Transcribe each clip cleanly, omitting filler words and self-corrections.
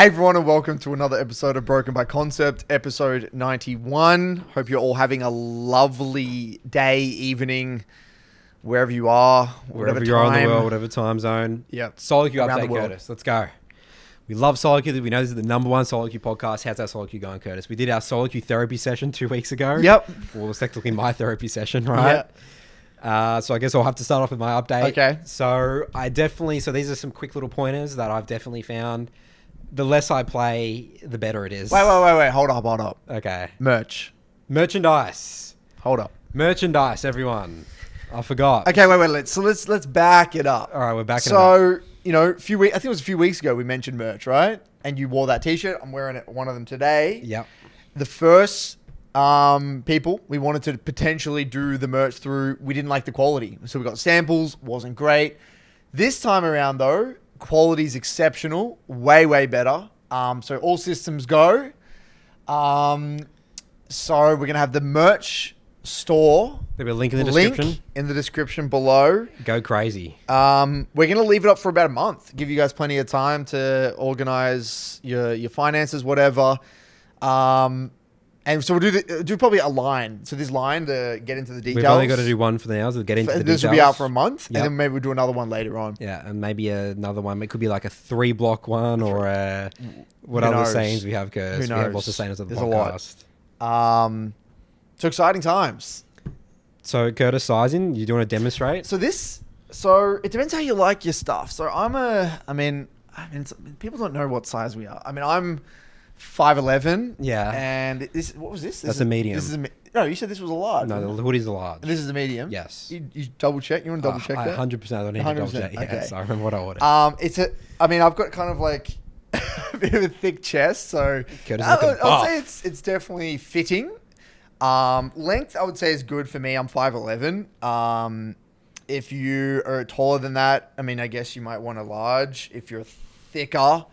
Hey everyone, and welcome to another episode of Broken by Concept, episode 91. Hope you're all having a lovely day, evening, wherever you are, Wherever you are in the world, whatever time zone. Yep. Solo queue Around the update, world. Curtis. Let's go. We love solo queue. We know this is the number one solo queue podcast. How's our solo queue going, Curtis? We did our solo queue therapy session 2 weeks ago. Yep. Well, it was technically my therapy session, right? So I guess I'll have to start off with my update. Okay. So these are some quick little pointers that I've definitely found. The less I play, the better it is. Wait. Hold up. Okay. Merchandise. Hold up. Merchandise, everyone. I forgot. Okay, wait. Let's back it up. All right, we're back. So, you know, I think it was a few weeks ago we mentioned merch, right? And you wore that t-shirt. I'm wearing one of them today. Yep. The first people we wanted to potentially do the merch through, we didn't like the quality. So we got samples, wasn't great. This time around though, quality's exceptional, way better. So all systems go. So we're going to have the merch store. There'll be a link in the description. In the description below. Go crazy. We're going to leave it up for about a month. Give you guys plenty of time to organize your finances, whatever. And so we'll do probably a line. So this line to get into the details. We've only got to do one for now to get into the details. This will be out for a month, Yep. and then maybe we'll do another one later on. Yeah, and maybe another one. It could be like a 3-block one or what Who other knows? sayings we have, Curtis. Who We have knows? lots of sayings on the There's a lot. podcast. So exciting times. So Curtis, sizing, you do want to demonstrate? So it depends how you like your stuff. So I mean, people don't know what size we are. I mean, I'm 5'11". Yeah. And what was this? That's a medium. No, you said this was a large. No, the hoodie's a large. This is a medium. Yes. You double check. You want to double check that? 100%. I don't need to double 100%, check. Yes, okay. I remember what I ordered. I've got kind of like a bit of a thick chest, so Curtis is looking I'll say buff. it's definitely fitting. Length, I would say, is good for me. I'm 5'11". If you are taller than that, I mean, I guess you might want a large. If you're thicker,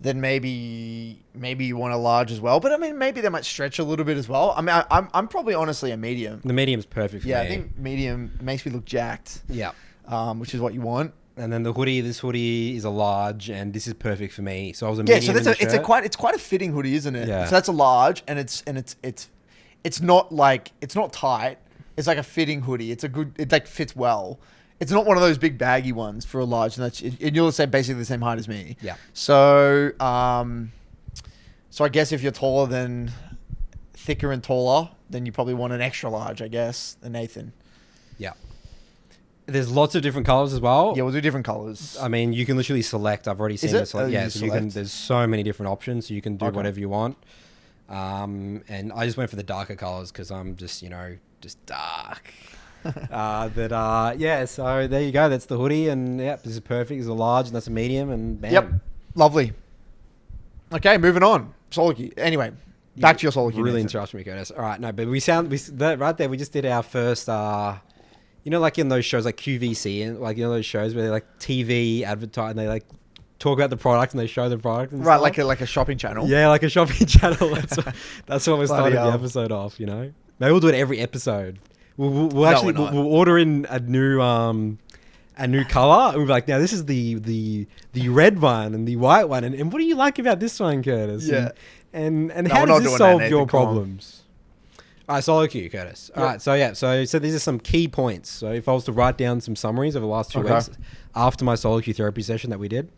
then maybe you want a large as well. But I mean, maybe they might stretch a little bit as well. I mean, I'm probably honestly a medium. The medium's perfect for me. Yeah, I think medium makes me look jacked. Yeah. Which is what you want. And then this hoodie is a large, and this is perfect for me. So I was a Yeah, medium. so in the shirt. it's quite a fitting hoodie, isn't it? Yeah. So that's a large, and it's not tight. It's like a fitting hoodie. It like fits well. It's not one of those big baggy ones for a large, and you'll say basically the same height as me. Yeah. So I guess if you're thicker and taller, then you probably want an extra large, I guess, than Nathan. Yeah. There's lots of different colors as well. Yeah, we'll do different colors. I mean, you can literally select. I've already seen it? this. Yeah, you so you can. There's so many different options, so you can do Okay. whatever you want. And I just went for the darker colors because I'm just dark. Yeah. So there you go. That's the hoodie, and yep, this is perfect. This is a large, and that's a medium, and bam. Yep. Lovely. Okay, moving on. Solo queue. Anyway, back to your solo queue. Really Nathan. interrupts me, Curtis. All right, no, but that right there. We just did our first. Like in those shows like QVC and like those shows where they like TV advertise and they like talk about the product and they show the product and Right, stuff. like a shopping channel. Yeah, like a shopping channel. That's what we're starting the hell. episode off. Maybe we'll do it every episode. We'll No, actually we're not. we'll order in a new color. And we'll be like, now this is the red one and the white one. And what do you like about this one, Curtis? Yeah. And No, how we're does not this doing solve that, your Nathan, come on. problems? All right, solo queue, Curtis. All Yep. right, so these are some key points. So if I was to write down some summaries over the last 2 Okay. weeks after my solo queue therapy session that we did,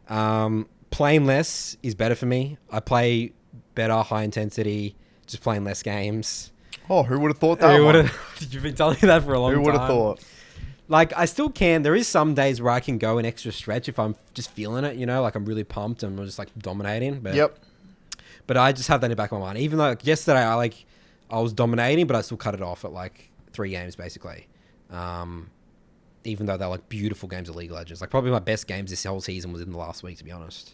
playing less is better for me. I play better, high intensity, just playing less games. Oh, who would have thought that? You've been telling me that for a long time. Who would have thought? Like, I still can. There is some days where I can go an extra stretch if I'm just feeling it, like I'm really pumped and I'm just like dominating. But, Yep. But I just have that in the back of my mind. Even though like, yesterday I was dominating, but I still cut it off at like 3 games basically. Even though they're like beautiful games of League of Legends. Like probably my best games this whole season was in the last week, to be honest.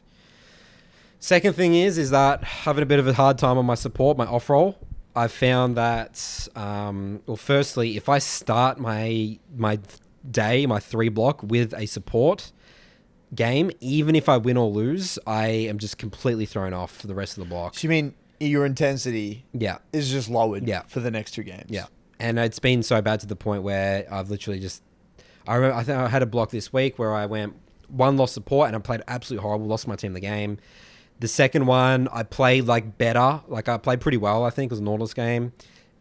Second thing is that having a bit of a hard time on my support, my off roll. I've found that, firstly, if I start my day, my 3-block with a support game, even if I win or lose, I am just completely thrown off for the rest of the block. So you mean your intensity Yeah. is just lowered Yeah. for the next 2 games? Yeah. And it's been so bad to the point where I've literally just... I think I had a block this week where I went one lost support and I played absolutely horrible, lost my team the game. The second one I played like better, like I played pretty well. I think it was a Nautilus game,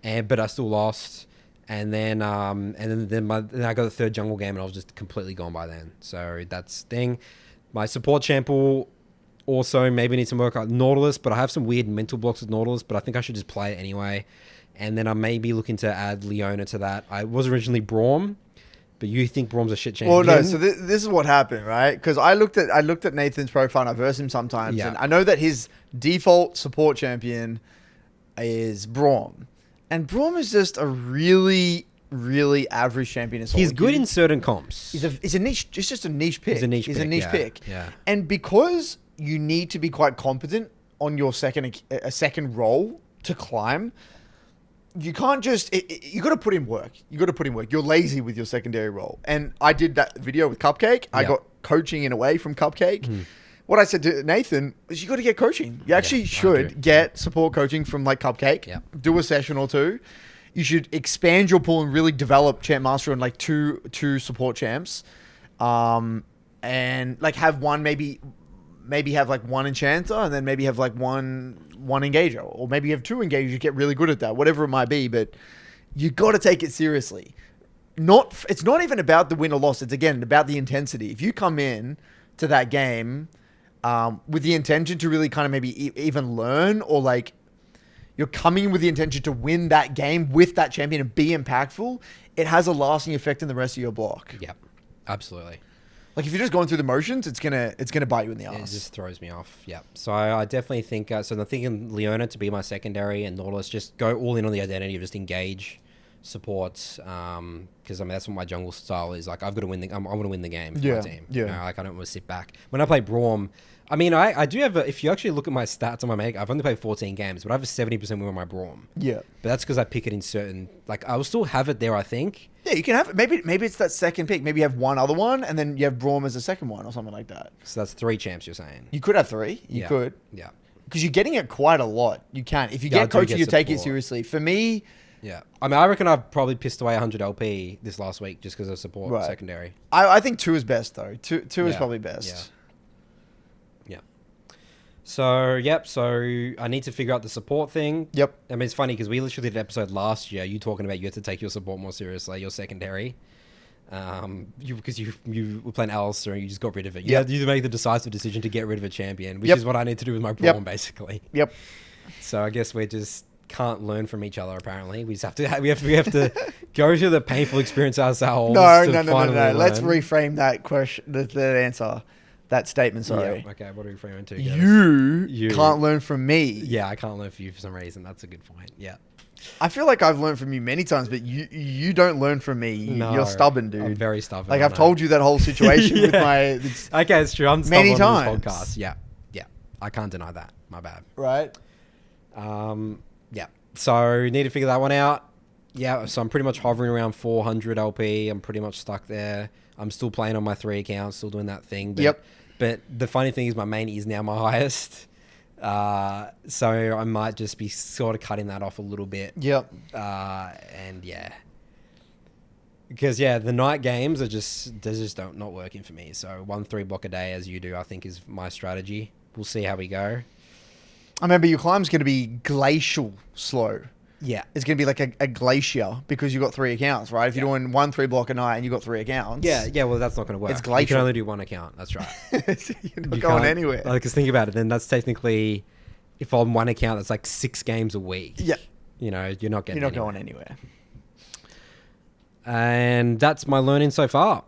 but I still lost. And then then I got the third jungle game and I was just completely gone by then. So that's the thing. My support champ also maybe need some work on Nautilus, but I have some weird mental blocks with Nautilus, but I think I should just play it anyway. And then I may be looking to add Leona to that. I was originally Braum, but you think Braum's a shit champion. Well, no. So this is what happened, right? Because I looked at Nathan's profile and I verse him sometimes, and I know that his default support champion is Braum, and Braum is just a really, really average champion. He's good in certain comps. He's a niche. It's just a niche pick. He's a niche pick. Yeah. And because you need to be quite competent on your second role to climb. You can't just... you got to put in work. You're lazy with your secondary role. And I did that video with Cupcake. I got coaching in a way from Cupcake. What I said to Nathan is you got to get coaching. You actually should get support coaching from like Cupcake. Yeah. Do a session or two. You should expand your pool and really develop Champ Master on like two support champs. And like have one maybe have like one Enchanter and then maybe have like one Engager, or maybe you have two Engagers. You get really good at that, whatever it might be. But you got to take it seriously. It's not even about the win or loss. It's again about the intensity. If you come in to that game with the intention to really kind of maybe even learn, or like you're coming in with the intention to win that game with that champion and be impactful, it has a lasting effect in the rest of your block. Yep, absolutely. Like if you're just going through the motions, it's gonna bite you in the ass. It just throws me off. Yeah. So I definitely think so. I'm thinking Leona to be my secondary and Nautilus just go all in on the identity of just engage supports. Because I mean that's what my jungle style is. Like I've got to win. I want to win the game for my team. Yeah. You know, like I don't want to sit back. When I play Braum, I mean I do have. If you actually look at my stats on my make, I've only played 14 games, but I have a 70% win on my Braum. Yeah. But that's because I pick it in certain. Like I will still have it there. I think. Yeah, you can have maybe it's that second pick. Maybe you have one other one, and then you have Braum as a second one, or something like that. So that's 3 champs. You're saying you could have 3. You could. Yeah. Because you're getting it quite a lot. You can if you get coaching, you take it seriously. For me, yeah. I mean, I reckon I've probably pissed away 100 LP this last week just because of support secondary. I think 2 is best though. Two is probably best. Yeah. So, I need to figure out the support thing. Yep. I mean, it's funny because we literally did an episode last year, you talking about you have to take your support more seriously, your secondary. Because you were playing Alistair and you just got rid of it. You had to make the decisive decision to get rid of a champion, which is what I need to do with my Braum, basically. Yep. So I guess we just can't learn from each other, apparently. We just have to, we have to go through the painful experience ourselves. No. Let's reframe that question, that answer. That statement, sorry. Yeah, okay, what are we referring to? You can't learn from me. Yeah, I can't learn from you for some reason. That's a good point. Yeah. I feel like I've learned from you many times, but you don't learn from me. No, you're stubborn, dude. I'm very stubborn. Like I've told you that whole situation with my... Okay, it's true. I'm many stubborn on times. this podcast. Yeah. I can't deny that. My bad. Right. Yeah. So need to figure that one out. Yeah, so I'm pretty much hovering around 400 LP. I'm pretty much stuck there. I'm still playing on my 3 accounts, still doing that thing. But, But the funny thing is my main is now my highest. So I might just be sort of cutting that off a little bit. Yep. And yeah. Because the night games are just not working for me. So 1-3 block a day as you do, I think is my strategy. We'll see how we go. I remember your climb's going to be glacial slow. Yeah. It's going to be like a glacier because you've got 3 accounts, right? If you're doing 1-3 block a night and you've got 3 accounts. Yeah, well, that's not going to work. It's glacial. You can only do 1 account. That's right. You're not going anywhere. Because think about it. Then that's technically, if on 1 account, that's like 6 games a week. Yeah. You know, you're not going anywhere. And that's my learning so far.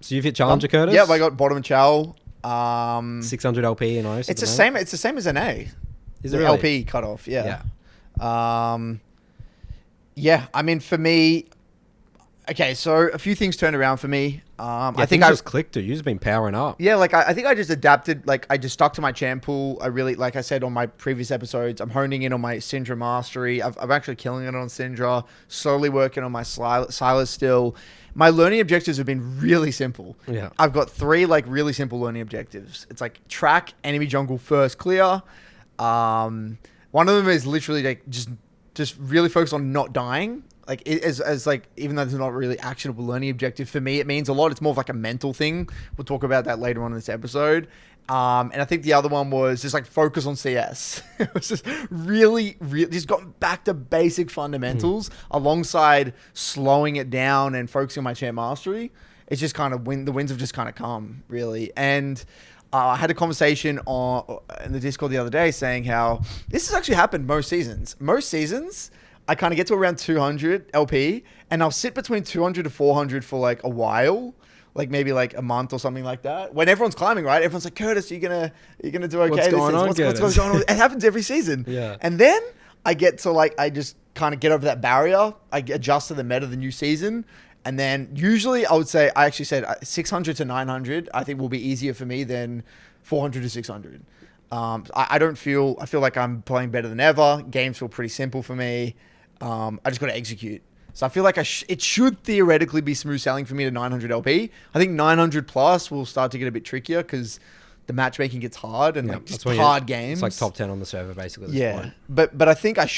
So you've hit Challenger, Curtis? Yeah, I got bottom of Chow. 600 LP and OS. It's the same as an A. Is it the really? LP cutoff? Yeah. I mean, for me, okay, so a few things turned around for me. I think I just clicked it. You've just been powering up. Yeah, like I think I just adapted. Like I just stuck to my champ pool. I really, like I said on my previous episodes, I'm honing in on my Syndra mastery. I'm actually killing it on Syndra. Slowly working on my Silas still. My learning objectives have been really simple. Yeah. I've got 3 like really simple learning objectives. It's like track enemy jungle first clear. One of them is literally like just really focus on not dying Like as like, even though it's not really actionable learning objective for me, it means a lot. It's more of like a mental thing. We'll talk about that later on in this episode. And I think the other one was just like focus on CS. It was just really just got back to basic fundamentals alongside slowing it down and focusing on my champ mastery. It's just kind of the wins have just kind of come, really. And I had a conversation in the Discord the other day saying how this has actually happened most seasons. Most seasons, I kind of get to around 200 LP, and I'll sit between 200 to 400 for like a while, like maybe like a month or something like that. When everyone's climbing, right? Everyone's like, Curtis, are you gonna do okay? What's going on, what's going on? It happens every season. Yeah. And then I get to like, I just kind of get over that barrier. I adjust to the meta of the new season. And then usually I actually said 600 to 900, I think will be easier for me than 400 to 600. I feel like I'm playing better than ever. Games feel pretty simple for me. I just got to execute. So I feel like it should theoretically be smooth sailing for me to 900 LP. I think 900 plus will start to get a bit trickier because the matchmaking gets hard and like just hard games. It's like top 10 on the server basically at this point. But I think it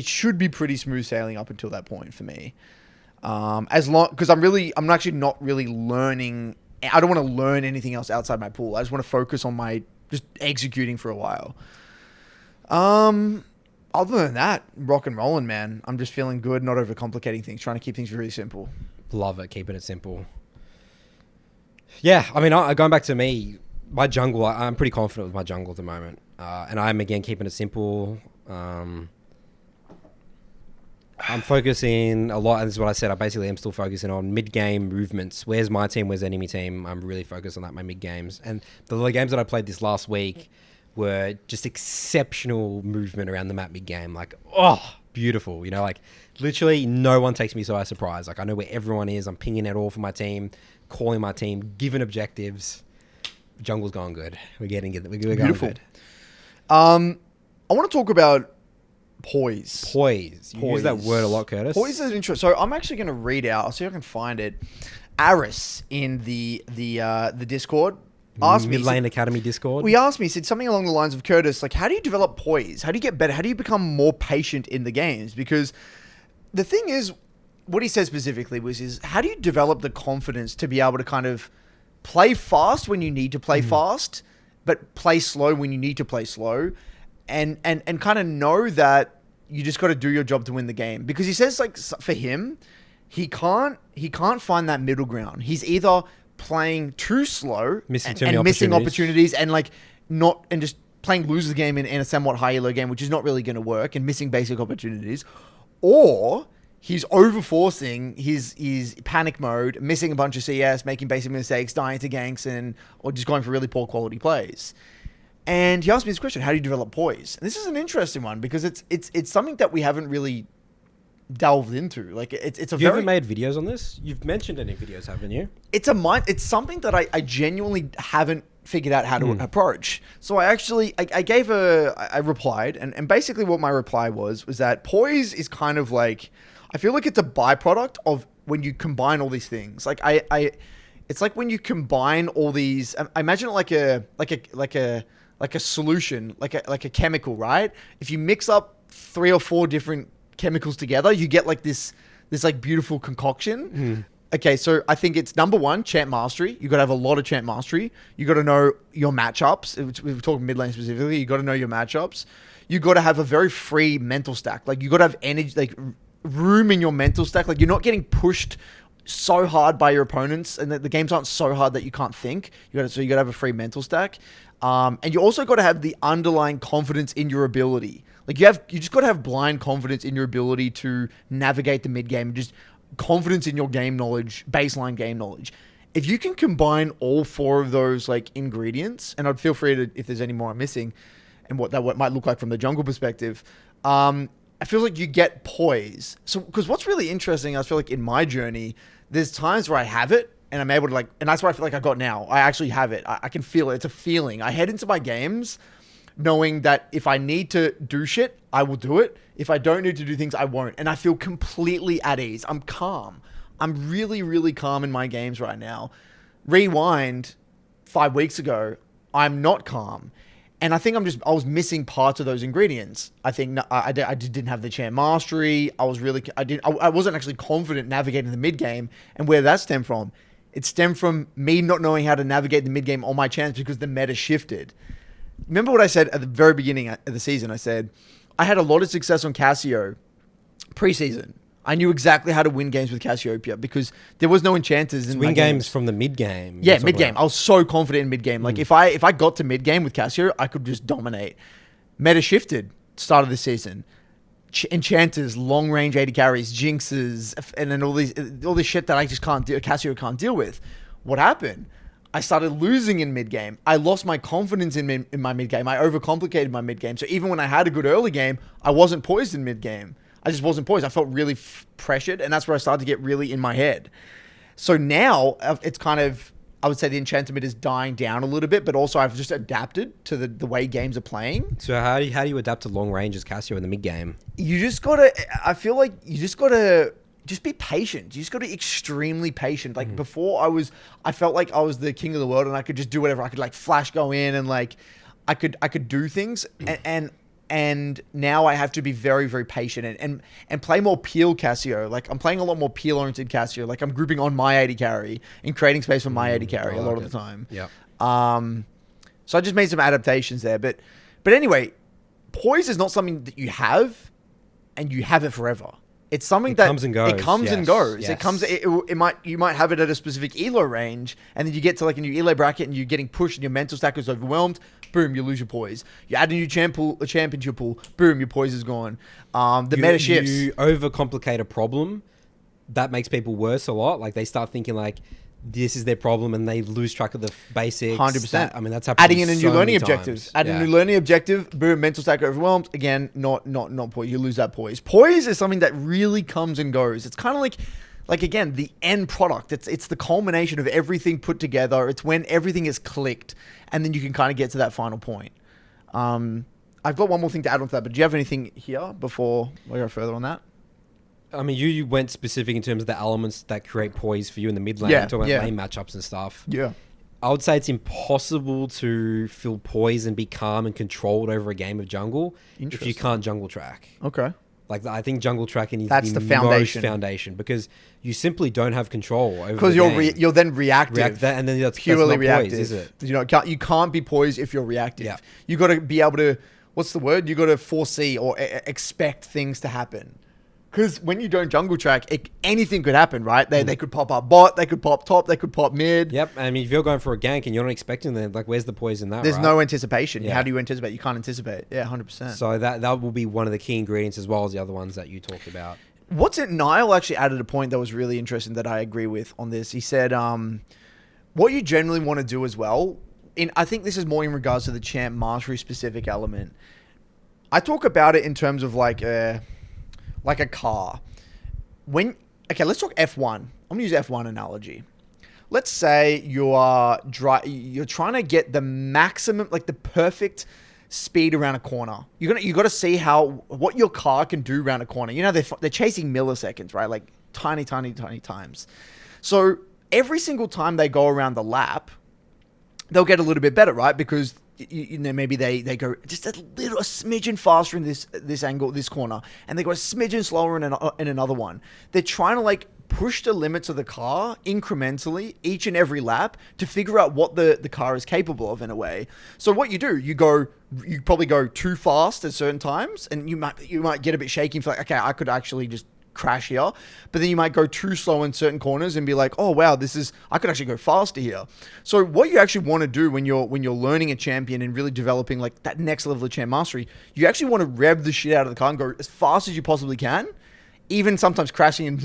should be pretty smooth sailing up until that point for me. As long, because I'm actually not really learning. I don't want to learn anything else outside my pool. I just want to focus on just executing for a while. Other than that, rock and rolling, man. I'm just feeling good, not overcomplicating things, trying to keep things really simple. Love it, keeping it simple. Yeah, I mean, going back to me, my jungle, I'm pretty confident with my jungle at the moment. And I'm, again, keeping it simple. I'm focusing a lot, and this is what I said, I basically am still focusing on mid-game movements. Where's my team, where's the enemy team? I'm really focused on that, my mid-games. And the games that I played this last week were just exceptional movement around the map mid-game. Like, oh, beautiful. You know, like, literally no one takes me so by surprise. Like, I know where everyone is. I'm pinging it all for my team, calling my team, giving objectives. Jungle's going good. We're going good. I want to talk about Poise. Poise. You use that word a lot, Curtis. Poise is interesting. So I'm actually going to read out. I'll see if I can find it. Aris in the Discord asked me. Mid-Lane Academy Discord. We asked me, said something along the lines of, Curtis, like, how do you develop Poise? How do you get better? How do you become more patient in the games? Because the thing is, what he said specifically is how do you develop the confidence to be able to kind of play fast when you need to play fast, but play slow when you need to play slow, and kind of know that you just got to do your job to win the game. Because he says, like, for him, he can't find that middle ground. He's either playing too slow and missing opportunities and like not, and just playing loser game in a somewhat high elo game, which is not really going to work, and missing basic opportunities, or he's overforcing his panic mode, missing a bunch of CS, making basic mistakes, dying to ganks, or just going for really poor quality plays. And he asked me this question: how do you develop Poise? And this is an interesting one because it's something that we haven't really delved into. Like you haven't made videos on this? You've mentioned any videos, haven't you? It's something that I genuinely haven't figured out how to approach. So I replied, and basically what my reply was that Poise is kind of like, I feel like it's a byproduct of when you combine all these things. Like it's like when you combine all these. I imagine it like a solution, like a chemical, right? If you mix up 3 or 4 different chemicals together, you get like this like beautiful concoction. Okay, so I think it's number 1, champ mastery. You got to have a lot of champ mastery. You got to know your matchups. Which we're talking mid lane specifically. You got to know your matchups. You got to have a very free mental stack. Like you got to have energy, like room in your mental stack. Like you're not getting pushed so hard by your opponents, and the games aren't so hard that you can't think. So you got to have a free mental stack. And you also got to have the underlying confidence in your ability. Like you just got to have blind confidence in your ability to navigate the mid game. Just confidence in your game knowledge, baseline game knowledge. If you can combine all 4 of those like ingredients, and I'd feel free to, if there's any more I'm missing, and what might look like from the jungle perspective, I feel like you get Poise. So because what's really interesting, I feel like in my journey, there's times where I have it, and I'm able to like, and that's what I feel like I got now. I actually have it. I can feel it. It's a feeling. I head into my games knowing that if I need to do shit, I will do it. If I don't need to do things, I won't. And I feel completely at ease. I'm calm. I'm really, really calm in my games right now. Rewind 5 weeks ago, I'm not calm. And I think I was missing parts of those ingredients. I think I just didn't have the champ mastery. I wasn't actually confident navigating the mid game. And where that stemmed from, it stemmed from me not knowing how to navigate the mid game on my champs because the meta shifted. Remember what I said at the very beginning of the season? I said, I had a lot of success on Cassio preseason. I knew exactly how to win games with Cassiopeia because there was no enchanters in win games from the mid game. Yeah, mid game. I was so confident in mid game. Like if I got to mid game with Cassio, I could just dominate. Meta shifted start of the season. Enchanters, long range AD carries, jinxes, and then all this shit that I just can't deal. Cassio can't deal with. What happened? I started losing in mid game. I lost my confidence in my mid game. I overcomplicated my mid game. So even when I had a good early game, I wasn't poised in mid game. I just wasn't poised. I felt really pressured, and that's where I started to get really in my head. So now it's kind of, I would say the enchantment is dying down a little bit, but also I've just adapted to the way games are playing. So how do you adapt to long range as Cassio in the mid game? You just gotta, I feel like you just gotta just be patient. You just gotta be extremely patient. Like before I felt like I was the king of the world and I could just do whatever. I could like flash go in and like, I could do things and now I have to be very, very patient and play more peel Cassio. Like I'm playing a lot more peel oriented Cassio. Like I'm grouping on my AD carry and creating space for my AD carry a lot of the time. Yeah. So I just made some adaptations there. But anyway, Poise is not something that you have and you have it forever. It's something that comes and goes. It comes and goes. Yes. It comes. You might have it at a specific elo range, and then you get to like a new elo bracket, and you're getting pushed, and your mental stack is overwhelmed. Boom, you lose your poise. You add a new championship pool. Boom, your poise is gone. The meta shifts. You overcomplicate a problem. That makes people worse a lot. Like they start thinking like this is their problem, and they lose track of the basics. 100%. I mean, that's happened. Adding in a new learning objective. Times. Add a new learning objective. Boom, mental stack overwhelmed. Again, not poise. You lose that poise. Poise is something that really comes and goes. It's kind of like again, the end product. It's the culmination of everything put together. It's when everything is clicked, and then you can kind of get to that final point. I've got one more thing to add on to that, but do you have anything here before we go further on that? I mean, you went specific in terms of the elements that create poise for you in the mid lane. Yeah, Talking about lane matchups and stuff. Yeah. I would say it's impossible to feel poise and be calm and controlled over a game of jungle if you can't jungle track. Okay. Like, I think jungle tracking is That's the foundation. most foundation because you simply don't have control over because you're then reactive. And then that's purely not reactive. Poise, is it? You know, you can't be poised if you're reactive. Yeah. You got to be able to, what's the word? You got to foresee or expect things to happen. Because when you don't jungle track, anything could happen, right? They could pop up bot, they could pop top, they could pop mid. Yep. I mean, if you're going for a gank and you're not expecting them, like, where's the poise in that? There's right? no anticipation. Yeah. How do you anticipate? You can't anticipate. Yeah, 100%. So that will be one of the key ingredients as well as the other ones that you talked about. What's it? Niall actually added a point that was really interesting that I agree with on this. He said, what you generally want to do as well, I think this is more in regards to the champ mastery specific element. I talk about it in terms of like a car. Let's talk F1. I'm gonna use F1 analogy. Let's say you're trying to get the maximum, like the perfect speed around a corner. You got to see what your car can do around a corner. You know they're chasing milliseconds, right? Like tiny times. So every single time they go around the lap, they'll get a little bit better, right? Because you know, maybe they go just a smidgen faster in this angle, this corner, and they go a smidgen slower in another one. They're trying to like push the limits of the car incrementally each and every lap to figure out what the car is capable of in a way. So what you do, you probably go too fast at certain times, and you might get a bit shaky and feel like, okay, I could actually just crash here, but then you might go too slow in certain corners and be like, oh wow, I could actually go faster here. So what you actually want to do when you're learning a champion and really developing like that next level of champ mastery, you actually want to rev the shit out of the car and go as fast as you possibly can, even sometimes crashing and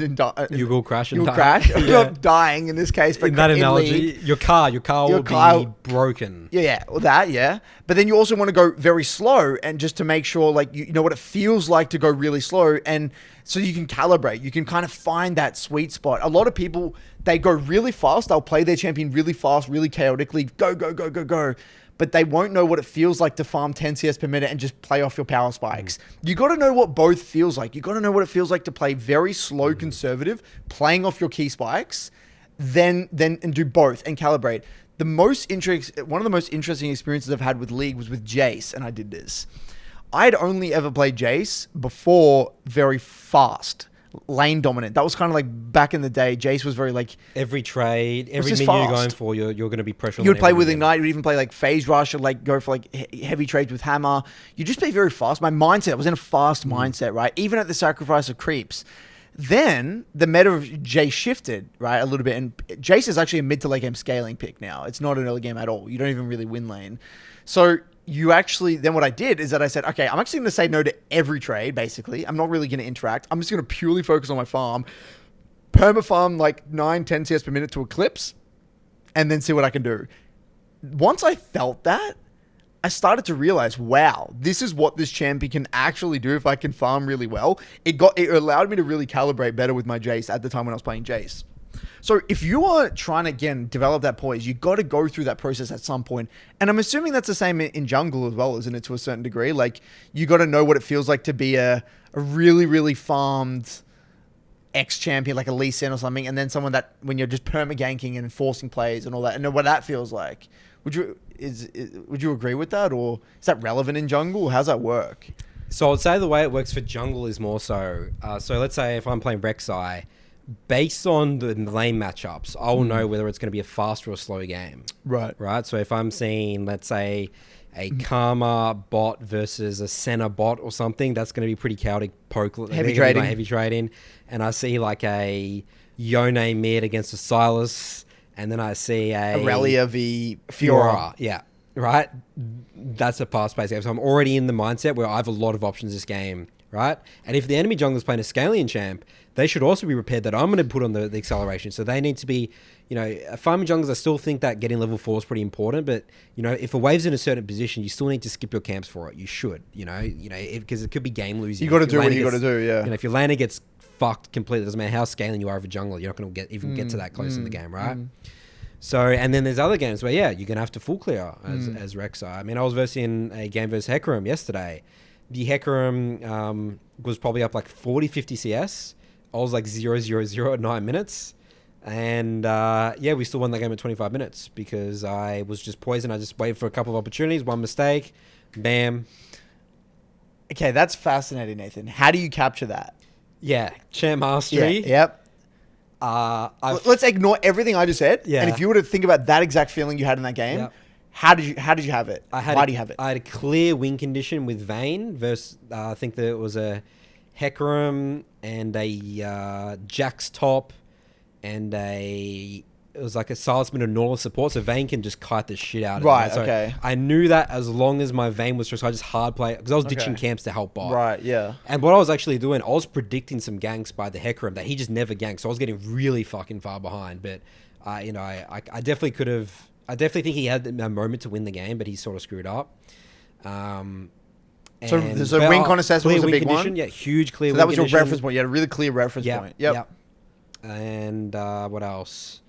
you will crash and you'll die. crash. Yeah. You're not dying in this case, but in that analogy, your car will be broken. Yeah, well that, yeah. But then you also want to go very slow, and just to make sure like you know what it feels like to go really slow, and so you can calibrate. You can kind of find that sweet spot. A lot of people, they go really fast. They'll play their champion really fast, really chaotically, go. But they won't know what it feels like to farm 10 CS per minute and just play off your power spikes. You got to know what both feels like. You got to know what it feels like to play very slow, conservative, playing off your key spikes, then and do both and calibrate. one of the most interesting experiences I've had with League was with Jace, and I did this. I'd only ever played Jace before very fast, lane dominant. That was kind of like back in the day. Jace was very like every trade, every just minion you're fast. going for, you're going to be pressuring. You would play with Ignite. You'd even play like Phase Rush, or like go for like heavy trades with Hammer. You just play very fast. My mindset, I was in a fast mindset, right? Even at the sacrifice of creeps. Then the meta of Jace shifted, right, a little bit, and Jace is actually a mid to late game scaling pick now. It's not an early game at all. You don't even really win lane. So you actually, then what I did is that I said, okay, I'm actually going to say no to every trade, basically. I'm not really going to interact. I'm just going to purely focus on my farm, perma farm like 9, 10 CS per minute to Eclipse, and then see what I can do. Once I felt that, I started to realize, wow, this is what this champion can actually do if I can farm really well. It allowed me to really calibrate better with my Jace at the time when I was playing Jace. So if you are trying to, again, develop that poise, you got to go through that process at some point. And I'm assuming that's the same in jungle as well, isn't it, to a certain degree? Like, you got to know what it feels like to be a really, really farmed ex-champion, like a Lee Sin or something, and then someone that, when you're just perma-ganking and forcing plays and all that, and know what that feels like. Would you agree with that, or is that relevant in jungle? How's that work? So I'd say the way it works for jungle is more so. So let's say if I'm playing Rek'Sai, based on the lane matchups, I will know whether it's going to be a fast or a slow game. Right. Right. So if I'm seeing, let's say, a Karma bot versus a Senna bot or something, that's going to be pretty chaotic poke. Heavy trading. Heavy trading. And I see like a Yone mid against a Sylas. And then I see a Aurelia v Fiora. Yeah. Right? That's a fast-paced game. So I'm already in the mindset where I have a lot of options this game. Right? And if the enemy jungler is playing a Scalian champ, they should also be prepared that I'm going to put on the acceleration. So they need to be, farming junglers, I still think that getting level 4 is pretty important. But, if a wave's in a certain position, you still need to skip your camps for it. You should, because it could be game losing. You got to do what you got to do, yeah. If your laner gets fucked completely, it doesn't matter how scaling you are of a jungler, you're not going to get to that close in the game, right? So, and then there's other games where, you're going to have to full clear as Rek'Sai. I mean, I was versing a game versus Hecarim yesterday. The Hecarim was probably up like 40, 50 CS. I was like 0-0-0 at 9 minutes. And we still won that game at 25 minutes because I was just poisoned. I just waited for a couple of opportunities, one mistake, bam. Okay, that's fascinating, Nathan. How do you capture that? Yeah, champ mastery. Yeah, yep. Let's ignore everything I just said. Yeah. And if you were to think about that exact feeling you had in that game, yep. How did you have it? Why do you have it? I had a clear win condition with Vayne versus I think there was a Hecarim and a Jax top and it was like a Salzman and Nautilus support, so Vayne can just kite the shit out of it. Right, So okay. I knew that as long as my Vayne was just, I just hard play, because I was ditching camps to help bot. Right, yeah. And what I was actually doing, I was predicting some ganks by the Hecarim that he just never ganked, so I was getting really fucking far behind. But, I definitely could have, I definitely think he had a moment to win the game, but he sort of screwed up. So win con assessment was a big one? Yeah, huge clear so win that was condition. your reference point. You had a really clear reference point. Yep. And what else?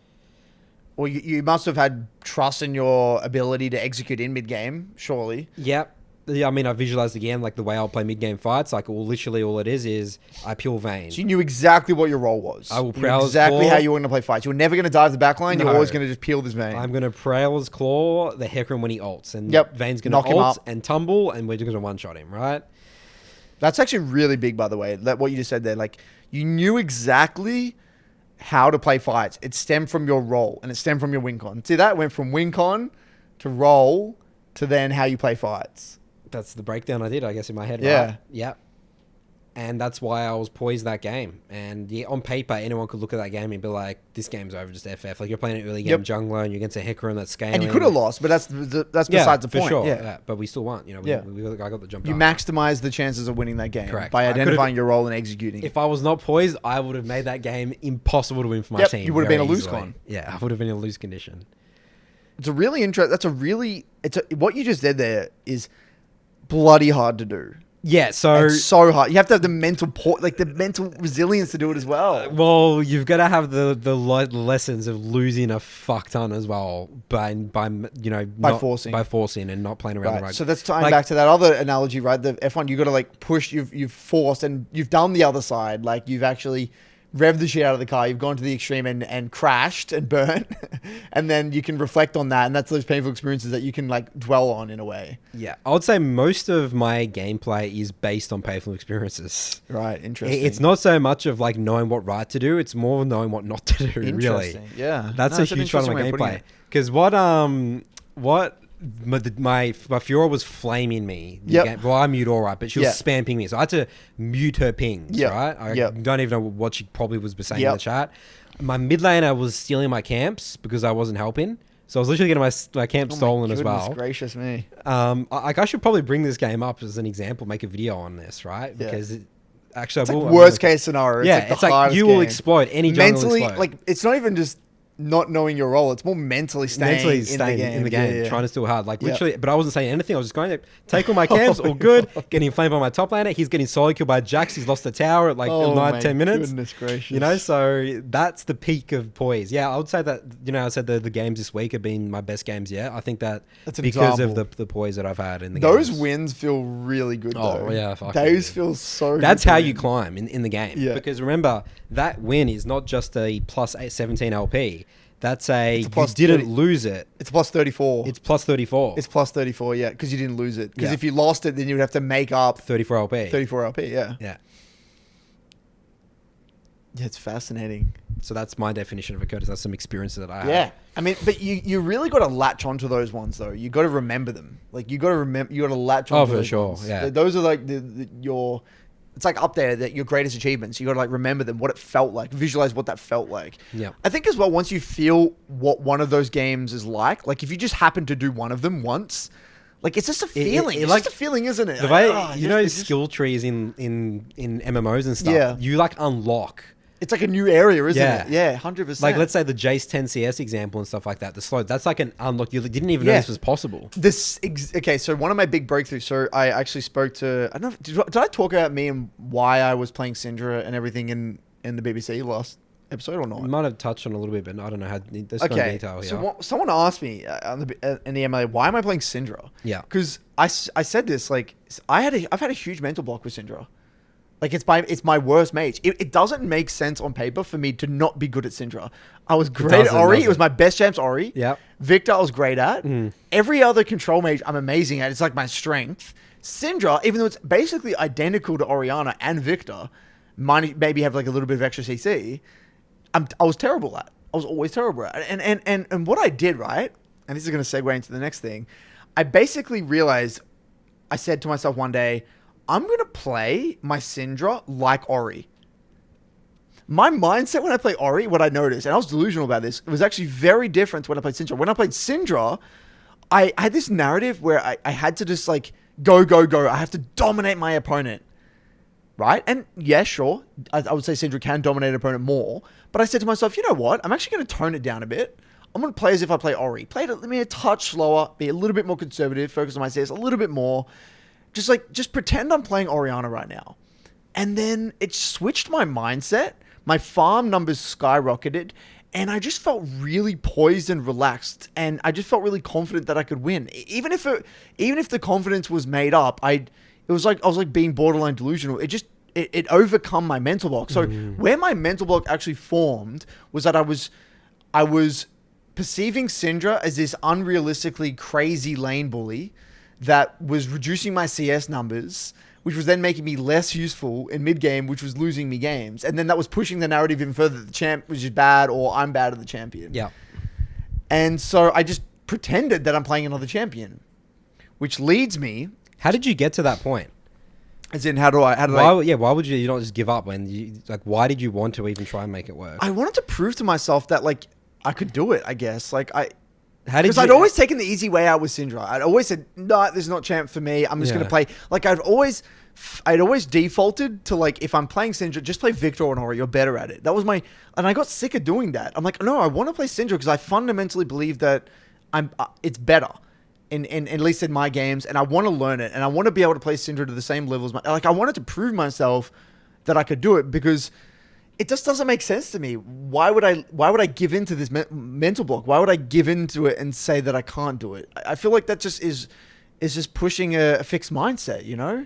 Well, you must have had trust in your ability to execute in mid-game, surely. Yep. Yeah, I mean, I visualized again, like the way I'll play mid-game fights. Like, literally all it is I peel Vayne. So you knew exactly what your role was. I will Prowl exactly how you were going to play fights. You were never going to dive the backline. You're always going to just peel this Vayne. I'm going to Prowler's Claw the Hecarim when he ults. And Vayne's going to ult and tumble, and we're just going to one-shot him, right? That's actually really big, by the way. What you just said there. Like, you knew exactly how to play fights. It stemmed from your role, and it stemmed from your win con. See, that went from win con to role to then how you play fights. That's the breakdown I did, I guess, in my head. Yeah. Right? Yeah. And that's why I was poised that game. And on paper, anyone could look at that game and be like, this game's over, just FF. Like, you're playing an early game jungler and you're against a Hecarim that's scaling. And you could have lost, but that's besides the point. For sure. Yeah. But we still won. I got the jump. You maximized the chances of winning that game. Correct. By identifying your role and executing. If I was not poised, I would have made that game impossible to win for my team. You would have been a lose con. Yeah, I would have been in a lose condition. It's a really what you just said there is bloody hard to do. Yeah, so it's so hard. You have to have the mental resilience to do it as well. Well, you've got to have the lessons of losing a fuck ton as well by forcing and not playing around the right. So that's tying back to that other analogy, right? The F1, you got to push. You've forced and you've done the other side. Like, you've actually revved the shit out of the car, you've gone to the extreme and crashed and burnt, and then you can reflect on that, and that's those painful experiences that you can like dwell on in a way. Yeah, I would say most of my gameplay is based on painful experiences. Right, interesting. It's not so much of like knowing what right to do; it's more knowing what not to do. Really, yeah, that's a huge part of my gameplay. Because what my Fiora was flaming me. Well, I mute all right, but she was spamming me, so I had to mute her pings. Right, I don't even know what she probably was saying in the chat. My mid laner was stealing my camps because I wasn't helping. So I was literally getting my camp stolen as well. Gracious me. I should probably bring this game up as an example, make a video on this, right? Because actually, it's like worst case scenario. It's like you will explode. Any jungle will explode. Like it's not even just not knowing your role. It's more mentally staying in the game, trying to steal hard. Like literally, but I wasn't saying anything. I was just going to take all my camps, all good. Getting flamed by my top laner. He's getting solo killed by Jax. He's lost the tower at like 9-10 minutes. Goodness gracious. You know, so that's the peak of Poise. Yeah, I would say that, I said the games this week have been my best games yet. I think that's because of the Poise that I've had in the Those games. wins feel really good though. Oh, yeah. Those feel so good. That's how you climb in the game. Yeah. Because remember, that win is not just a plus 17 LP. That's you didn't 30. lose it. It's plus 34. It's plus 34. It's plus 34, yeah, because you didn't lose it. Because if you lost it, then you would have to make up 34 LP. 34 LP, yeah. Yeah. Yeah, it's fascinating. So that's my definition of a Curtis. That's some experiences that I have. Yeah. I mean, but you really got to latch onto those ones, though. You got to remember them. Like, you got to latch onto those ones. Yeah. Those are like your... It's like up there, that your greatest achievements. You got to like remember them, what it felt like, visualize what that felt like. Yeah. I think as well, once you feel what one of those games is like if you just happen to do one of them once, like it's just a feeling. It's just a feeling, isn't it? The way skill trees in MMOs and stuff. Yeah. You like unlock. It's like a new area, isn't it? Yeah, 100%. Like, let's say the Jace 10 CS example and stuff like that. The slow, that's like an unlock. You didn't even know this was possible. Okay, so one of my big breakthroughs. So I actually spoke to. I don't know. Did I talk about me and why I was playing Syndra and everything in the BBC last episode or not? You might have touched on a little bit, but I don't know how. There's no detail here. So someone asked me in the MLA, why am I playing Syndra? Yeah. Because I said this, like, I've had a huge mental block with Syndra. Like, it's my worst mage. It doesn't make sense on paper for me to not be good at Syndra. I was great at Ori. It was my best champs Ori. Yeah. Victor I was great at. Every other control mage I'm amazing at. It's like my strength. Syndra, even though it's basically identical to Orianna and Victor, maybe have like a little bit of extra CC, I was terrible at. I was always terrible at. And what I did, right, and this is going to segue into the next thing, I basically realized, I said to myself one day, I'm going to play my Syndra like Ori. My mindset when I play Ori, what I noticed, and I was delusional about this, it was actually very different to when I played Syndra. When I played Syndra, I had this narrative where I had to just like, go. I have to dominate my opponent. Right? And yeah, sure, I would say Syndra can dominate an opponent more. But I said to myself, you know what? I'm actually going to tone it down a bit. I'm going to play as if I play Ori. Play it a touch slower, be a little bit more conservative, focus on my CS a little bit more. Just pretend I'm playing Orianna right now. And then it switched my mindset. My farm numbers skyrocketed. And I just felt really poised and relaxed. And I just felt really confident that I could win. Even if the confidence was made up, it was like I was like being borderline delusional. It overcome my mental block. So where my mental block actually formed was that I was perceiving Syndra as this unrealistically crazy lane bully that was reducing my CS numbers, which was then making me less useful in mid-game, which was losing me games. And then that was pushing the narrative even further that the champ was just bad or I'm bad at the champion. Yeah. And so I just pretended that I'm playing another champion, which leads me... How did you get to that point? As in, why would you not just give up when you... Like, why did you want to even try and make it work? I wanted to prove to myself that, like, I could do it, I guess. Like, Because I'd always taken the easy way out with Syndra. I'd always said, no, this is not champ for me. I'm just going to play. Like, I'd always defaulted to, like, if I'm playing Syndra, just play Victor or Ori. You're better at it. That was my... And I got sick of doing that. I'm like, no, I want to play Syndra because I fundamentally believe that it's better. In at least in my games. And I want to learn it. And I want to be able to play Syndra to the same level as like, I wanted to prove myself that I could do it because... It just doesn't make sense to me. Why would I give into this mental block? Why would I give into it and say that I can't do it? I feel like that just is just pushing a fixed mindset, you know?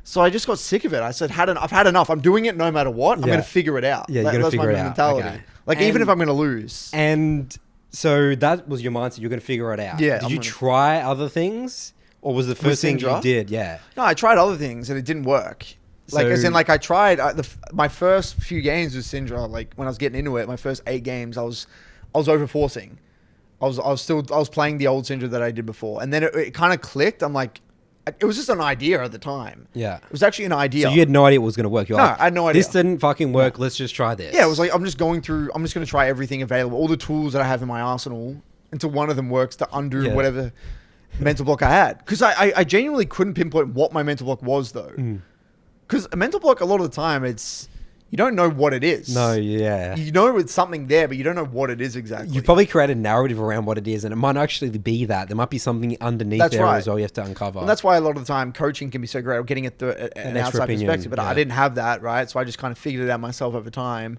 So I just got sick of it. I said, I've had enough. I'm doing it no matter what. I'm Yeah. going to figure it out. Yeah, you gotta figure it out. Mentality. Okay. Like, And- even if I'm going to lose. And so that was your mindset. You're going to figure it out. Yeah, Did I'm you gonna- try other things? Or was the first thing you Syndra? did? Yeah. No, I tried other things and it didn't work. Like, So- as in, like, I tried my first few games with Syndra. Like, when I was getting into it, my first 8 games, I was overforcing. I was playing the old Syndra that I did before, and then it kind of clicked. I'm like, it was just an idea at the time. Yeah. It was actually an idea. So you had no idea it was going to work. You're No, like, I had no idea. This didn't fucking work. Let's just try this. Yeah, it was like, I'm just going to try everything available, all the tools that I have in my arsenal, until one of them works to undo Yeah. whatever mental block I had. Because I genuinely couldn't pinpoint what my mental block was, though. Because a mental block, a lot of the time, you don't know what it is. No, yeah. You know it's something there, but you don't know what it is exactly. You've probably created a narrative around what it is, and it might not actually be that. There might be something underneath That's there right. as well you have to uncover. And that's why a lot of the time coaching can be so great, or getting it an extra outside opinion, perspective. But yeah. I didn't have that, right? So I just kind of figured it out myself over time.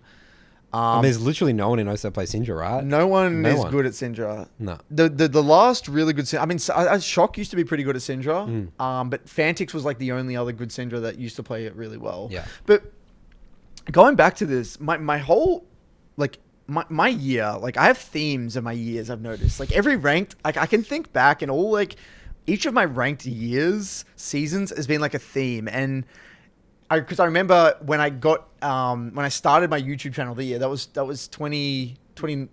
And there's literally no one who knows how to play Syndra, right? No one No is one. good at Syndra. No. The last really good Syndra, I mean, Shock used to be pretty good at Syndra, but Fantix was like the only other good Syndra that used to play it really well. Yeah. But going back to this, my whole, like, my year, like, I have themes in my years, I've noticed. Like, every ranked, like, I can think back and all, like, each of my ranked seasons has been like a theme. And because I remember when I started my YouTube channel the year, that was 2020,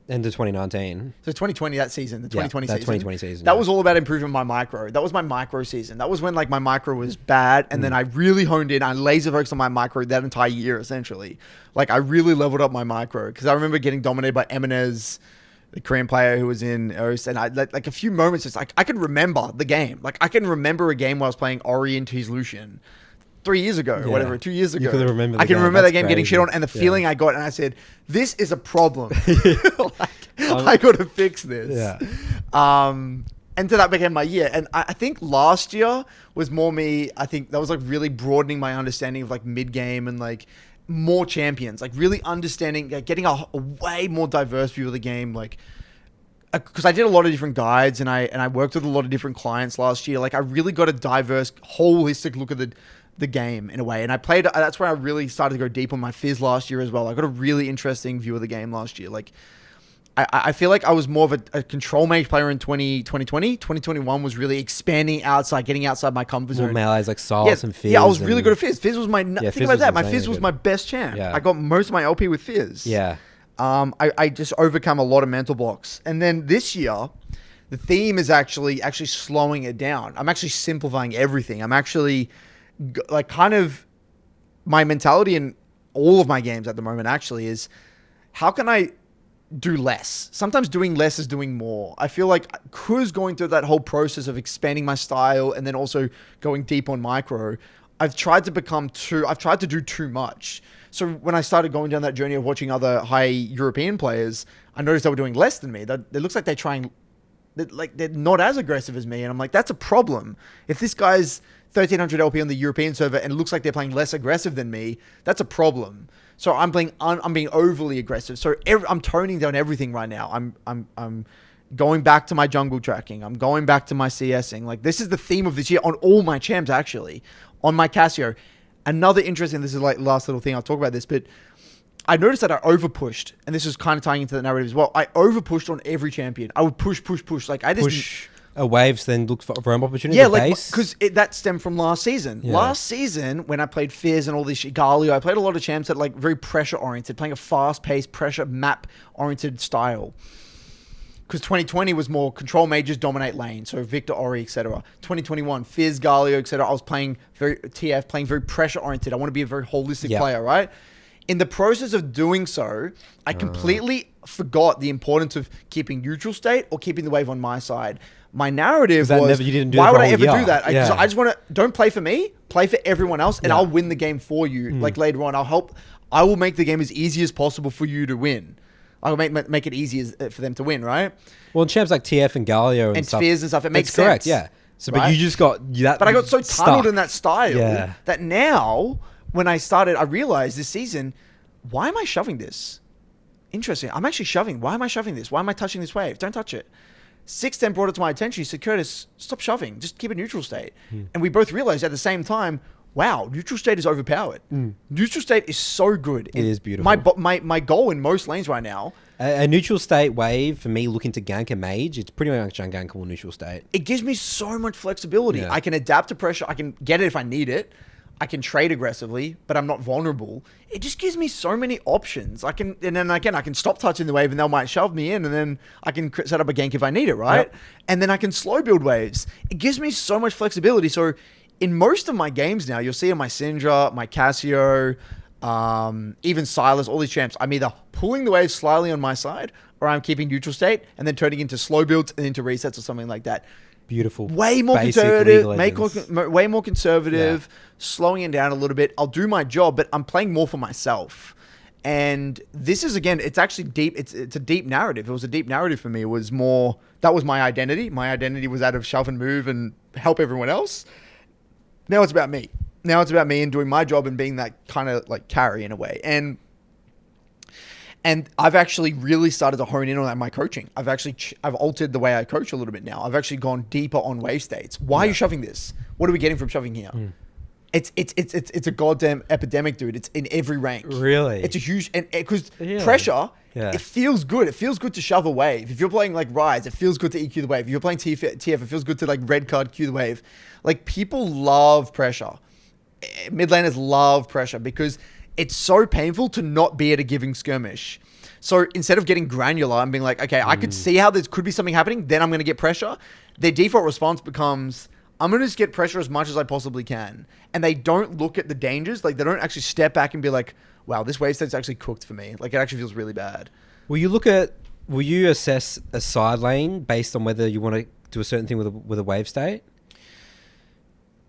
End of 2019. so 2020, that season, the 2020 that season. 2020 season, That yeah. was all about improving my micro. That was my micro season. That was when, like, my micro was bad, and then I really honed in. I laser focused on my micro that entire year, essentially. Like, I really leveled up my micro, because I remember getting dominated by Eminez, the Korean player who was in OS, and I like a few moments. It's like I can remember the game. Like, I can remember a game where I was playing Ori into his Lucian 3 years ago, or Yeah. whatever, 2 years ago. You can remember the I can game. remember that That's game getting crazy. shit on, and the Yeah. feeling I got, and I said, "This is a problem. Like, I got to fix this." Yeah. And so that became my year. And I think last year was more me. I think that was like really broadening my understanding of like mid game and like more champions, like really understanding, like, getting a way more diverse view of the game, like. Because I did a lot of different guides and I worked with a lot of different clients last year. Like, I really got a diverse, holistic look at the game in a way. And I played, that's where I really started to go deep on my Fizz last year as well. I got a really interesting view of the game last year. Like, I feel like I was more of a control mage player in 2020. 2021 was really expanding outside, getting outside my comfort More zone. melees like Sauce and Fizz. Yeah, I was really and- good at Fizz. Fizz was my, think Fizz about was that. My insanely Fizz was good. my best champ. Yeah. I got most of my LP with Fizz. Yeah. I just overcome a lot of mental blocks. And then this year, the theme is actually slowing it down. I'm actually simplifying everything. I'm actually like kind of my mentality in all of my games at the moment actually is how can I do less? Sometimes doing less is doing more. I feel like because going through that whole process of expanding my style and then also going deep on micro, I've tried to do too much. So when I started going down that journey of watching other high European players, I noticed they were doing less than me. It looks like they're not as aggressive as me. And I'm like, that's a problem. If this guy's 1300 LP on the European server and it looks like they're playing less aggressive than me, that's a problem. So I'm being overly aggressive. So I'm toning down everything right now. I'm going back to my jungle tracking. I'm going back to my CSing. Like, this is the theme of this year on all my champs, actually. On my Casio. Another interesting, this is like last little thing, I'll talk about this, but I noticed that I overpushed, and this is kind of tying into the narrative as well. I overpushed on every champion. I would push. Like, I just Push waves, then look for roam opportunities. yeah, at like, base. because that stemmed from last season. Yeah. Last season, when I played Fizz and all this shit, Galio, I played a lot of champs that like very pressure oriented, playing a fast paced, pressure map oriented style. Because 2020 was more control mages dominate lane, so Victor, Ori, etc. 2021, Fizz, Galio, etc. I was playing very pressure oriented. I want to be a very holistic player, right? In the process of doing so, I completely forgot the importance of keeping neutral state or keeping the wave on my side. My narrative was, you didn't do why it would for a I whole ever year. do that? Yeah. I just want to, don't play for me, play for everyone else, and Yeah. I'll win the game for you. Like later on, I will make the game as easy as possible for you to win. I'll make it easy for them to win, right? Well, in champs like TF and Galio And stuff, Spheres and stuff, it makes that's correct, sense. yeah. So, but right? you just got that. But I got so tunneled stuck. in that style Yeah. that now, when I started, I realized this season, why am I shoving this? Interesting. I'm actually shoving. Why am I shoving this? Why am I touching this wave? Don't touch it. 610 brought it to my attention. He said, Curtis, stop shoving. Just keep a neutral state. And we both realized at the same time, wow, neutral state is overpowered. Neutral state is so good. It is beautiful. My goal in most lanes right now, A neutral state wave, for me, looking to gank a mage, it's pretty much ungankable neutral state. it gives me so much flexibility. Yeah. I can adapt to pressure. I can get it if I need it. I can trade aggressively, but I'm not vulnerable. It just gives me so many options. I can stop touching the wave and they might shove me in, and then I can set up a gank if I need it, right? Yep. And then I can slow build waves. It gives me so much flexibility. So in most of my games now, you'll see in my Syndra, my Cassio, even Silas, all these champs, I'm either pulling the wave slightly on my side or I'm keeping neutral state and then turning into slow builds and into resets or something like that. Beautiful. Way more Basic conservative, League of Legends. way more conservative, slowing it down a little bit. I'll do my job, but I'm playing more for myself. And this is, again, it's actually deep. It's a deep narrative. It was a deep narrative for me. It was more, that was my identity. My identity was out of shove and move and help everyone else. Now it's about me. Now it's about me and doing my job and being that kind of like carry in a way. And I've actually really started to hone in on that in my coaching. I've altered the way I coach a little bit now. I've actually gone deeper on wave states. Why are you shoving this? What are we getting from shoving here? It's a goddamn epidemic, dude. It's in every rank. Really? It's a huge, and because pressure, it feels good. It feels good to shove a wave. If you're playing like Rise, it feels good to EQ the wave. If you're playing TF, it feels good to like red card Q the wave. Like people love pressure. Mid laners love pressure because it's so painful to not be at a giving skirmish. So instead of getting granular and being like, okay, I could see how there could be something happening, then I'm going to get pressure. Their default response becomes, I'm going to just get pressure as much as I possibly can. And they don't look at the dangers. Like they don't actually step back and be like, wow, this wave state's actually cooked for me. Like it actually feels really bad. Will you assess a side lane based on whether you want to do a certain thing with a wave state?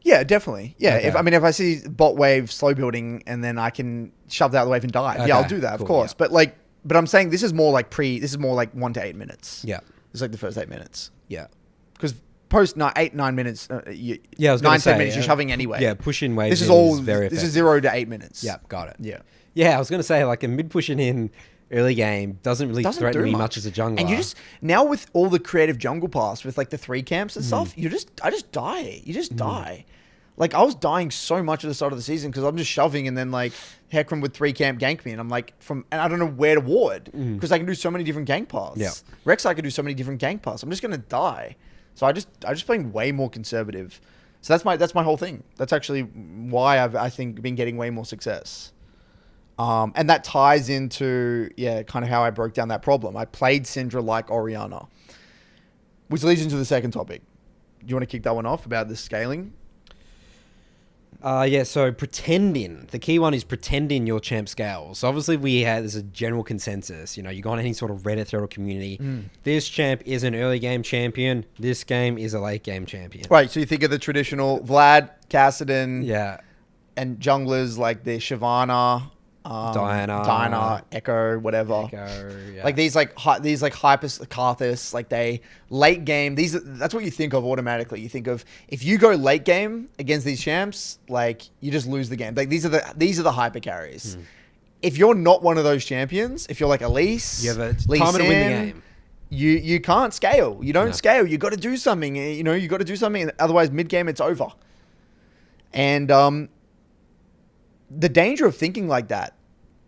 Yeah, definitely. Yeah, Okay. if I see bot wave slow building and then I can shove that out of the wave and dive, Okay, yeah, I'll do that, cool, of course. yeah. But I'm saying this is more like 1 to 8 minutes. Yeah. It's like the first 8 minutes. Yeah. Because post 9 minutes, I was 9, 10 gonna say, minutes, you're shoving anyway. Yeah, pushing waves. This is all. Very This is effective. 0 to 8 minutes. Yeah, got it. Yeah. Yeah, I was gonna say like a mid pushing in early game doesn't really Doesn't threaten do me much as a jungler. And you just now with all the creative jungle pass with like the 3 camps and stuff, I just die. You just die. Like I was dying so much at the start of the season because I'm just shoving and then like Hecarim would 3 camp gank me and I'm like and I don't know where to ward because I can do so many different gank paths. Yeah. Rek'Sai can do so many different gank paths. I'm just gonna die. So I just playing way more conservative. So that's my whole thing. That's actually why I think been getting way more success. And that ties into kind of how I broke down that problem. I played Syndra like Orianna, which leads into the second topic. Do you want to kick that one off about the scaling? So pretending. The key one is pretending your champ scales. So obviously there's a general consensus. You know, you go on any sort of Reddit thread or community. This champ is an early game champion. This game is a late game champion. Right, so you think of the traditional Vlad, Kassadin, Yeah. and junglers like the Shyvana, Diana, Echo, whatever. Yeah. Like these hyper Karthus, like they late game. That's what you think of automatically. You think of if you go late game against these champs, like you just lose the game. Like these are the hyper carries. If you're not one of those champions, if you're like Elise, You have a Lee time to win the Sin, game. You can't scale. You don't scale. You got to do something. You know, you got to do something. Otherwise, mid game it's over. And the danger of thinking like that.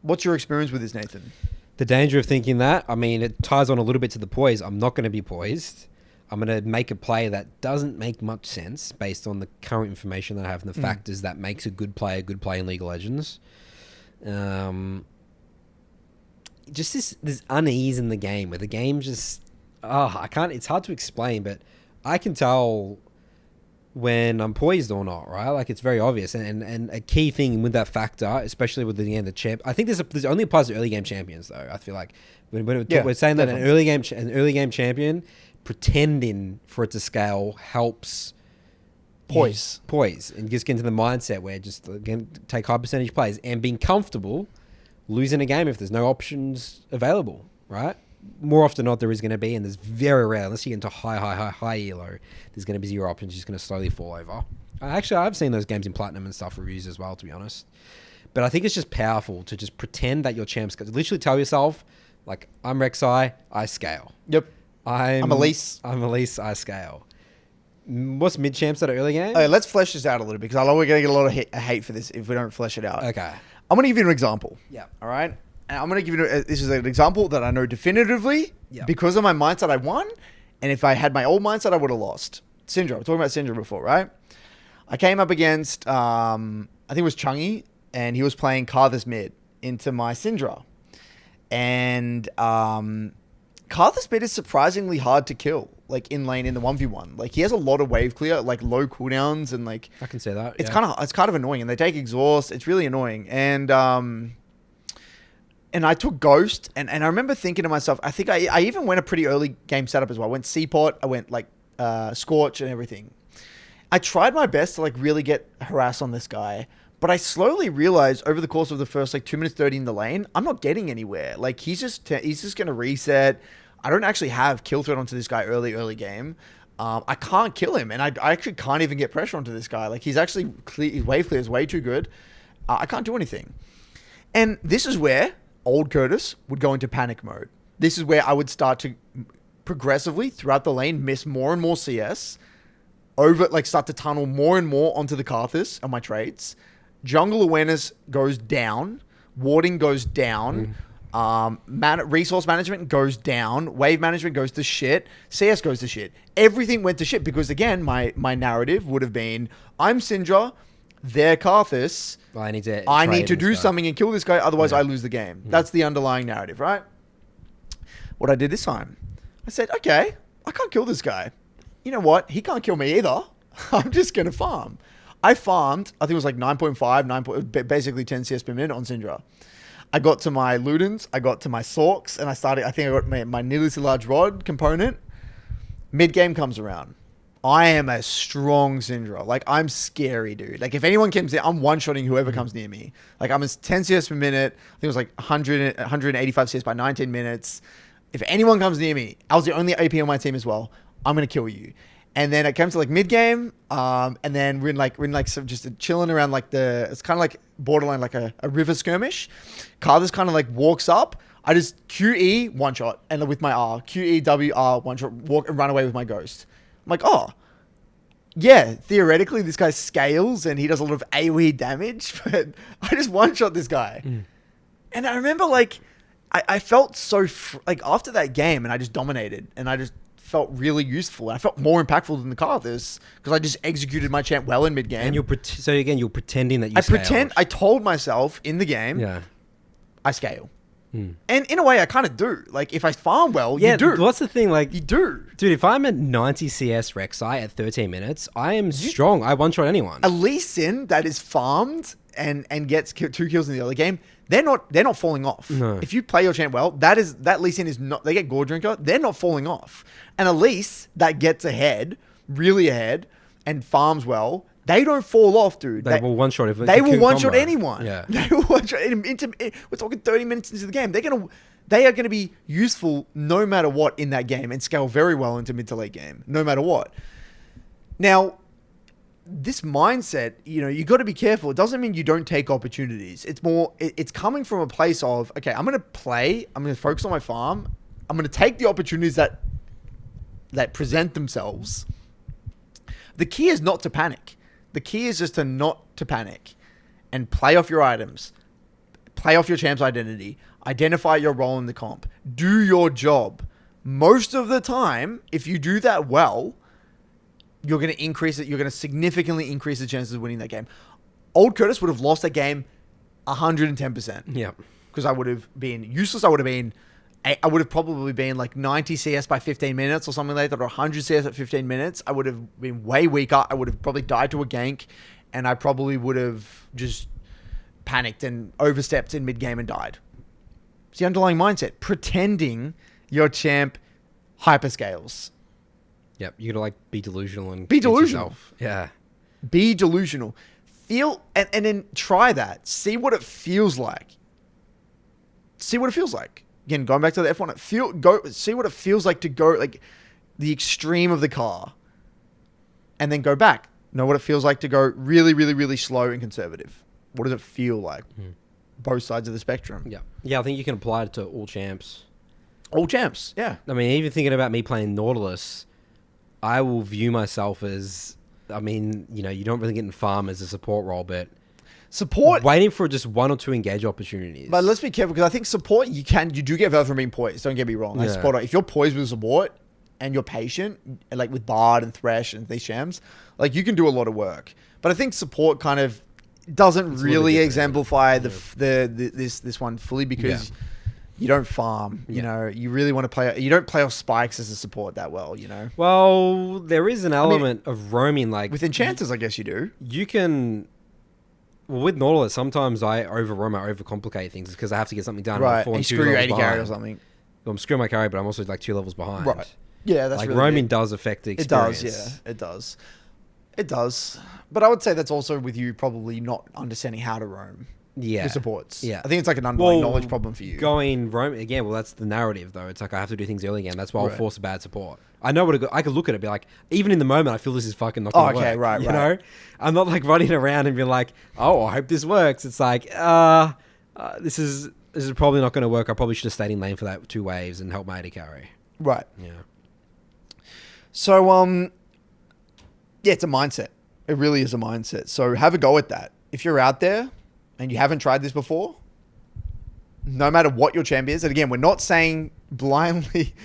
What's your experience with this, Nathan? The danger of thinking that, I mean, it ties on a little bit to the poise. I'm not going to be poised. I'm going to make a play that doesn't make much sense based on the current information that I have and the factors that makes a good play in League of Legends. Just this unease in the game where the game just... it's hard to explain, but I can tell when I'm poised or not, right? Like it's very obvious, and a key thing with that factor, especially with the champ, I think this only applies to early game champions though. I feel like when we're saying that an early game champion pretending for it to scale helps poise and just get into the mindset where just again take high percentage plays and being comfortable losing a game if there's no options available, right? More often than not, there is going to be, and there's very rare, unless you get into high elo, there's going to be 0 options, you're just going to slowly fall over. Actually, I've seen those games in Platinum and stuff reviews as well, to be honest. But I think it's just powerful to just pretend that your champ's got to literally tell yourself, like, I'm Rek'Sai, I scale. Yep. I'm Elise. I'm Elise, I scale. What's mid champs at an early game? Okay, let's flesh this out a little bit because I know we're going to get a lot of hate for this if we don't flesh it out. Okay. I'm going to give you an example. Yeah. All right? And I'm going to give you... this is an example that I know definitively because of my mindset I won. And if I had my old mindset, I would have lost. Syndra. We're talking about Syndra before, right? I came up against... I think it was Chungy. And he was playing Karthus mid into my Syndra. And... Karthus mid is surprisingly hard to kill, like in lane in the 1v1. Like he has a lot of wave clear, like low cooldowns, and like I can say that. It's kind of annoying, and they take exhaust. It's really annoying, and I took Ghost, and I remember thinking to myself, I think I even went a pretty early game setup as well. I went Seapot, I went like Scorch and everything. I tried my best to like really get harass on this guy. But I slowly realized over the course of the first like 2 minutes 30 in the lane, I'm not getting anywhere. Like he's just going to reset. I don't actually have kill threat onto this guy early game. I can't kill him, and I actually can't even get pressure onto this guy. Like he's actually his wave clear is way too good. I can't do anything. And this is where old Curtis would go into panic mode. This is where I would start to progressively throughout the lane miss more and more CS, start to tunnel more and more onto the Karthus on my trades. Jungle awareness goes down, warding goes down, resource management goes down, wave management goes to shit, CS goes to shit. Everything went to shit because, again, my narrative would have been, I'm Syndra, they're Karthus, I need to do something and kill this guy, otherwise I lose the game. That's the underlying narrative, right? What I did this time, I said, okay, I can't kill this guy. You know what? He can't kill me either. I'm just going to farm. I farmed, I think it was like 9.5, basically 10 CS per minute on Syndra. I got to my Ludens, I got to my Sorks, and I got my needlessly large rod component. Mid-game comes around. I am a strong Syndra. Like, I'm scary, dude. Like, if anyone comes in, I'm one-shotting whoever comes near me. Like, I'm 10 CS per minute. I think it was like 185 CS by 19 minutes. If anyone comes near me, I was the only AP on my team as well. I'm going to kill you. And then it comes to like mid game, and then we're in some just chilling around like it's kind of like borderline like a river skirmish. Karthus kind of like walks up. I just QE one shot and with my R, QE W R one shot, walk and run away with my ghost. I'm like, oh, yeah, theoretically this guy scales and he does a lot of AoE damage, but I just one shot this guy. And I remember like I felt so like after that game, and I just dominated, and I just felt really useful. I felt more impactful than the Karthus because I just executed my champ well in mid game. And you're pretending that you scaled. I told myself in the game, I scale. And in a way, I kind of do. Like if I farm well, you do. What's the thing? Like you do, dude. If I'm at 90 CS Rek'Sai at 13 minutes, I am strong. I one shot anyone. A Lee Sin that is farmed and gets 2 kills in the other game, they're not falling off. No. If you play your champ well, that Lee Sin is not. They get Gore Drinker, they're not falling off. And Elise that gets ahead, really ahead, and farms well, they don't fall off, dude. They will one shot. They will one shot anyone. Yeah. They will one shot. We're talking 30 minutes into the game. They are gonna be useful no matter what in that game and scale very well into mid to late game, no matter what. Now, this mindset, you got to be careful. It doesn't mean you don't take opportunities. It's more, it's coming from a place of, okay, I'm going to focus on my farm. I'm going to take the opportunities that present themselves. The key is not to panic. The key is just not to panic and play off your items, play off your champ's identity, identify your role in the comp, do your job. Most of the time, if you do that well, you're going to increase it. You're going to significantly increase the chances of winning that game. Old Curtis would have lost that game 110%. Yeah. Because I would have been useless. I would have probably been like 90 CS by 15 minutes or something like that, or 100 CS at 15 minutes. I would have been way weaker. I would have probably died to a gank, and I probably would have just panicked and overstepped in mid-game and died. It's the underlying mindset. Pretending your champ hyperscales. Yep, you gotta be delusional and be delusional. Yourself. Yeah, be delusional. Feel and then try that. See what it feels like. See what it feels like. Again, going back to the F1, see what it feels like to go like the extreme of the car, and then go back. Know what it feels like to go really, really, really slow and conservative. What does it feel like? Both sides of the spectrum. Yeah. I think you can apply it to all champs. All champs. Yeah. I mean, even thinking about me playing Nautilus. I will view myself as, I mean, you know, you don't really get in farm as a support role, but Support, waiting for just 1 or 2 engage opportunities. but let's be careful because I think support you do get value from being poised. Don't get me wrong. Yeah. If you're poised with support and you're patient, like with Bard and Thresh and these shams, like you can do a lot of work. But I think support kind of doesn't It's really different. exemplify this one fully because you don't farm. You know, you really want to play. You don't play off spikes as a support that well. You know, Well, there is an element of roaming, like with enchanters, I guess you do. you can. Well, with Nautilus, sometimes I over-roam, I overcomplicate things because I have to get something done. and I Right, fall and in you 2 screw your levels 80 carry or behind. something. Well, I'm screwing my carry, but I'm also like 2 levels behind. Right. Yeah, that's like really roaming big. does affect the It experience. does, yeah. It does. It does. But I would say that's also with you probably not understanding how to roam Yeah. the supports. Yeah. I think it's like an underlying knowledge problem for you. Going roam again. Well, that's the narrative, though. It's like I have to do things early again. That's why I'll Right. force a bad support. I know I could look at it, and be like, even in the moment, I feel this is fucking not Oh, going to okay, work. right, You right. know, I'm not like running around and being like, oh, I hope this works. It's like, this is probably not going to work. I probably should have stayed in lane for that 2 waves and helped my AD carry. Right. Yeah. So, yeah, it's a mindset. It really is a mindset. So have a go at that. If you're out there and you haven't tried this before, no matter what your champ is, and again, we're not saying blindly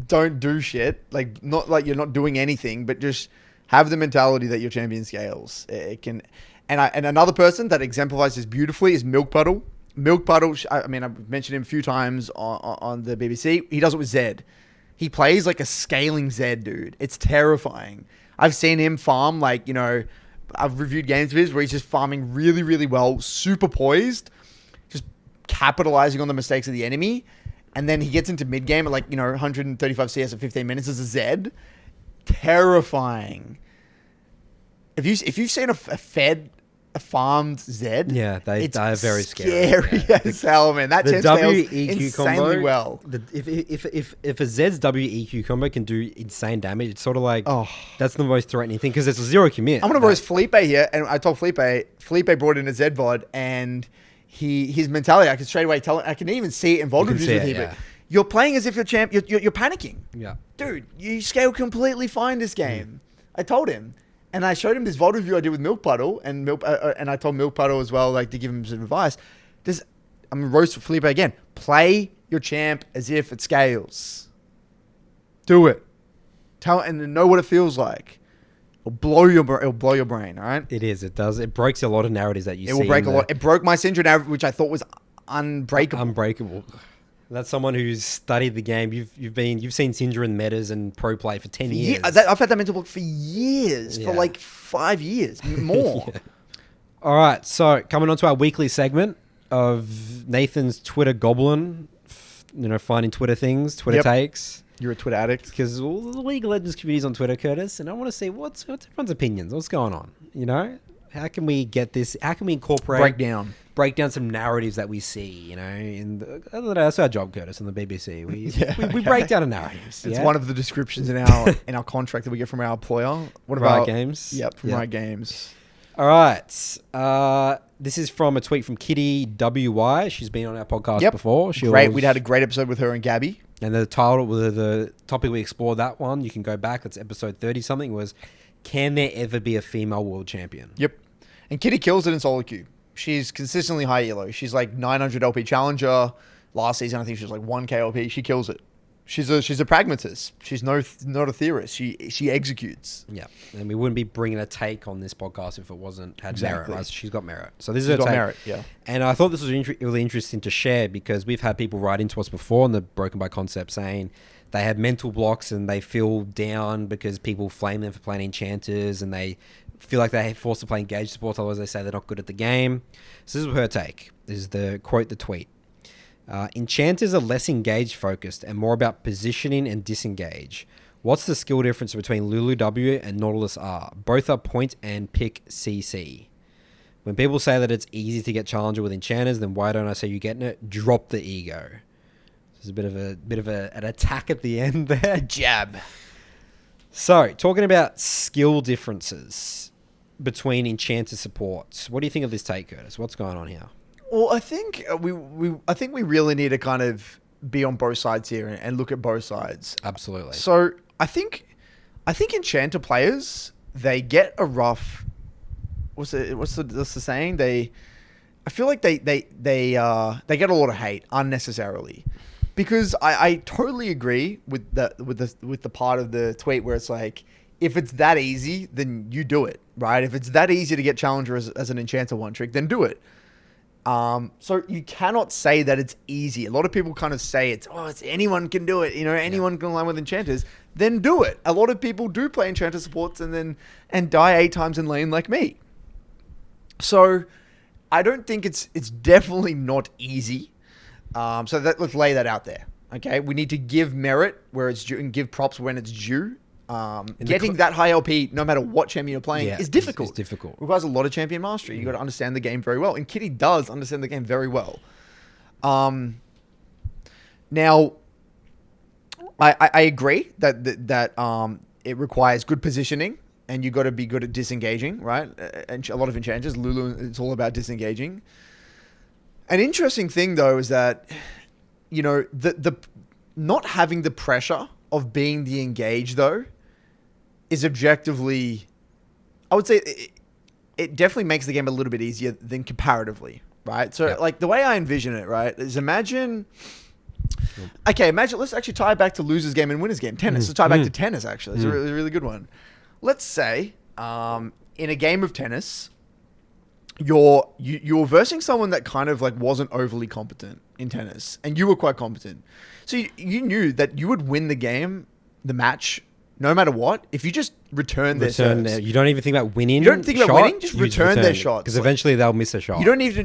don't do shit, like not like you're not doing anything, but just have the mentality that your champion scales. It can, and another person that exemplifies this beautifully is Milk Puddle. Milk Puddle, I mean, I've mentioned him a few times on the BBC. He does it with Zed. He plays like a scaling Zed, dude. It's terrifying. I've seen him farm, like, you know, I've reviewed games of his where he's just farming really, really well, super poised, just capitalizing on the mistakes of the enemy. And then he gets into mid game at like, you know, 135 CS at 15 minutes as a Zed. Terrifying. If you've seen a farmed Zed, Yeah, they are very scary. Scary as hell, man. That The champ scales WEQ insanely combo, well. If a Zed's WEQ combo can do insane damage, it's sort of like Oh. that's the most threatening thing because it's a 0 commit. I'm gonna roast Felipe here, and I told Felipe brought in a Zed VOD, and his mentality, I can straight away tell it. I can even see it in VOD can reviews see with it, him. yeah. You're playing as if you're champ. You're panicking. Yeah. Dude, you scale completely fine this game. I told him, and I showed him this VOD review I did with Milk Puddle, and and I told Milk Puddle as well, like to give him some advice. I'm gonna roast Felipe again. Play your champ as if it scales. Do it. And know what it feels like. It'll blow your brain. All right. It is. It does. It breaks a lot of narratives that you see. It will break in a lot. It broke my Syndra average, which I thought was unbreakable. Unbreakable. That's someone who's studied the game. You've seen Syndra and metas and pro play for 10 years. I've had that mental block for years, for Yeah. like 5 years more. Yeah. All right. So coming on to our weekly segment of Nathan's Twitter goblin, finding Twitter things, Twitter Yep. takes. You're a Twitter addict. Because all the League of Legends community's on Twitter, Curtis, and I want to see what's everyone's opinions. What's going on? You know, how can we get this? How can we incorporate break down some narratives that we see? You know, I don't know, that's our job, Curtis, on the BBC. We break down a narrative. It's one of the descriptions in our contract that we get from our employer. What about Riot Games? Yep, from Riot Games. All right. This is from a tweet from Kitty WY. She's been on our podcast before. We'd had a great episode with her and Gabby. And the title, the topic we explored that one, you can go back. It's episode 30 something. Was can there ever be a female world champion? Yep. And Kitty kills it in solo queue. She's consistently high elo. She's like 900 LP challenger. Last season, I think she was like 1K LP. She kills it. She's a pragmatist. She's not a theorist. She executes. Yeah, and we wouldn't be bringing a take on this podcast if it had merit. Right? So she's got merit. So this is She's her got take. merit, yeah. And I thought this was really interesting to share because we've had people write into us before in the Broken by Concept saying they have mental blocks and they feel down because people flame them for playing enchanters and they feel like they're forced to play engaged support. Otherwise, they say they're not good at the game. So this is her take. This is the tweet. Enchanters are less engage focused and more about positioning and disengage. What's the skill difference between Lulu W and Nautilus R? Both are point and pick CC. When people say that it's easy to get Challenger with Enchanters, then why don't I say you getting it? Drop the ego. This is a bit of an attack at the end there. A jab. So, talking about skill differences between Enchanter supports. What do you think of this take, Curtis? What's going on here? Well, I think we really need to kind of be on both sides here and look at both sides. Absolutely. So I think I think Enchanter players, they get a rough. What's the saying? I feel like they get a lot of hate unnecessarily, because I totally agree with the part of the tweet where it's like, if it's that easy, then you do it, right? If it's that easy to get Challenger as an Enchanter one trick, then do it. So you cannot say that it's easy. A lot of people kind of say it's anyone can do it. Anyone can align with Enchanters. Then do it. A lot of people do play Enchanter supports and die 8 times in lane like me. So I don't think it's definitely not easy. So let's lay that out there. Okay, we need to give merit where it's due and give props when it's due. Getting that high LP, no matter what champion you're playing, is difficult. It's difficult. It requires a lot of champion mastery. You got to understand the game very well, and Kitty does understand the game very well. Now, I agree that it requires good positioning, and you got to be good at disengaging, right? And a lot of enchanters, Lulu, it's all about disengaging. An interesting thing though is that the not having the pressure of being the engage though is objectively, I would say it definitely makes the game a little bit easier than comparatively, right? So like the way I envision it, right, is imagine, let's actually tie it back to loser's game and winner's game, tennis. Let's tie it back to tennis actually. It's a really, really good one. Let's say in a game of tennis, you're versing someone that kind of like wasn't overly competent in tennis, and you were quite competent. So you knew that you would win the match, no matter what, if you just return their serves. You don't even think about winning. You don't think about winning. Just return their shots, because eventually they'll miss a shot. You don't need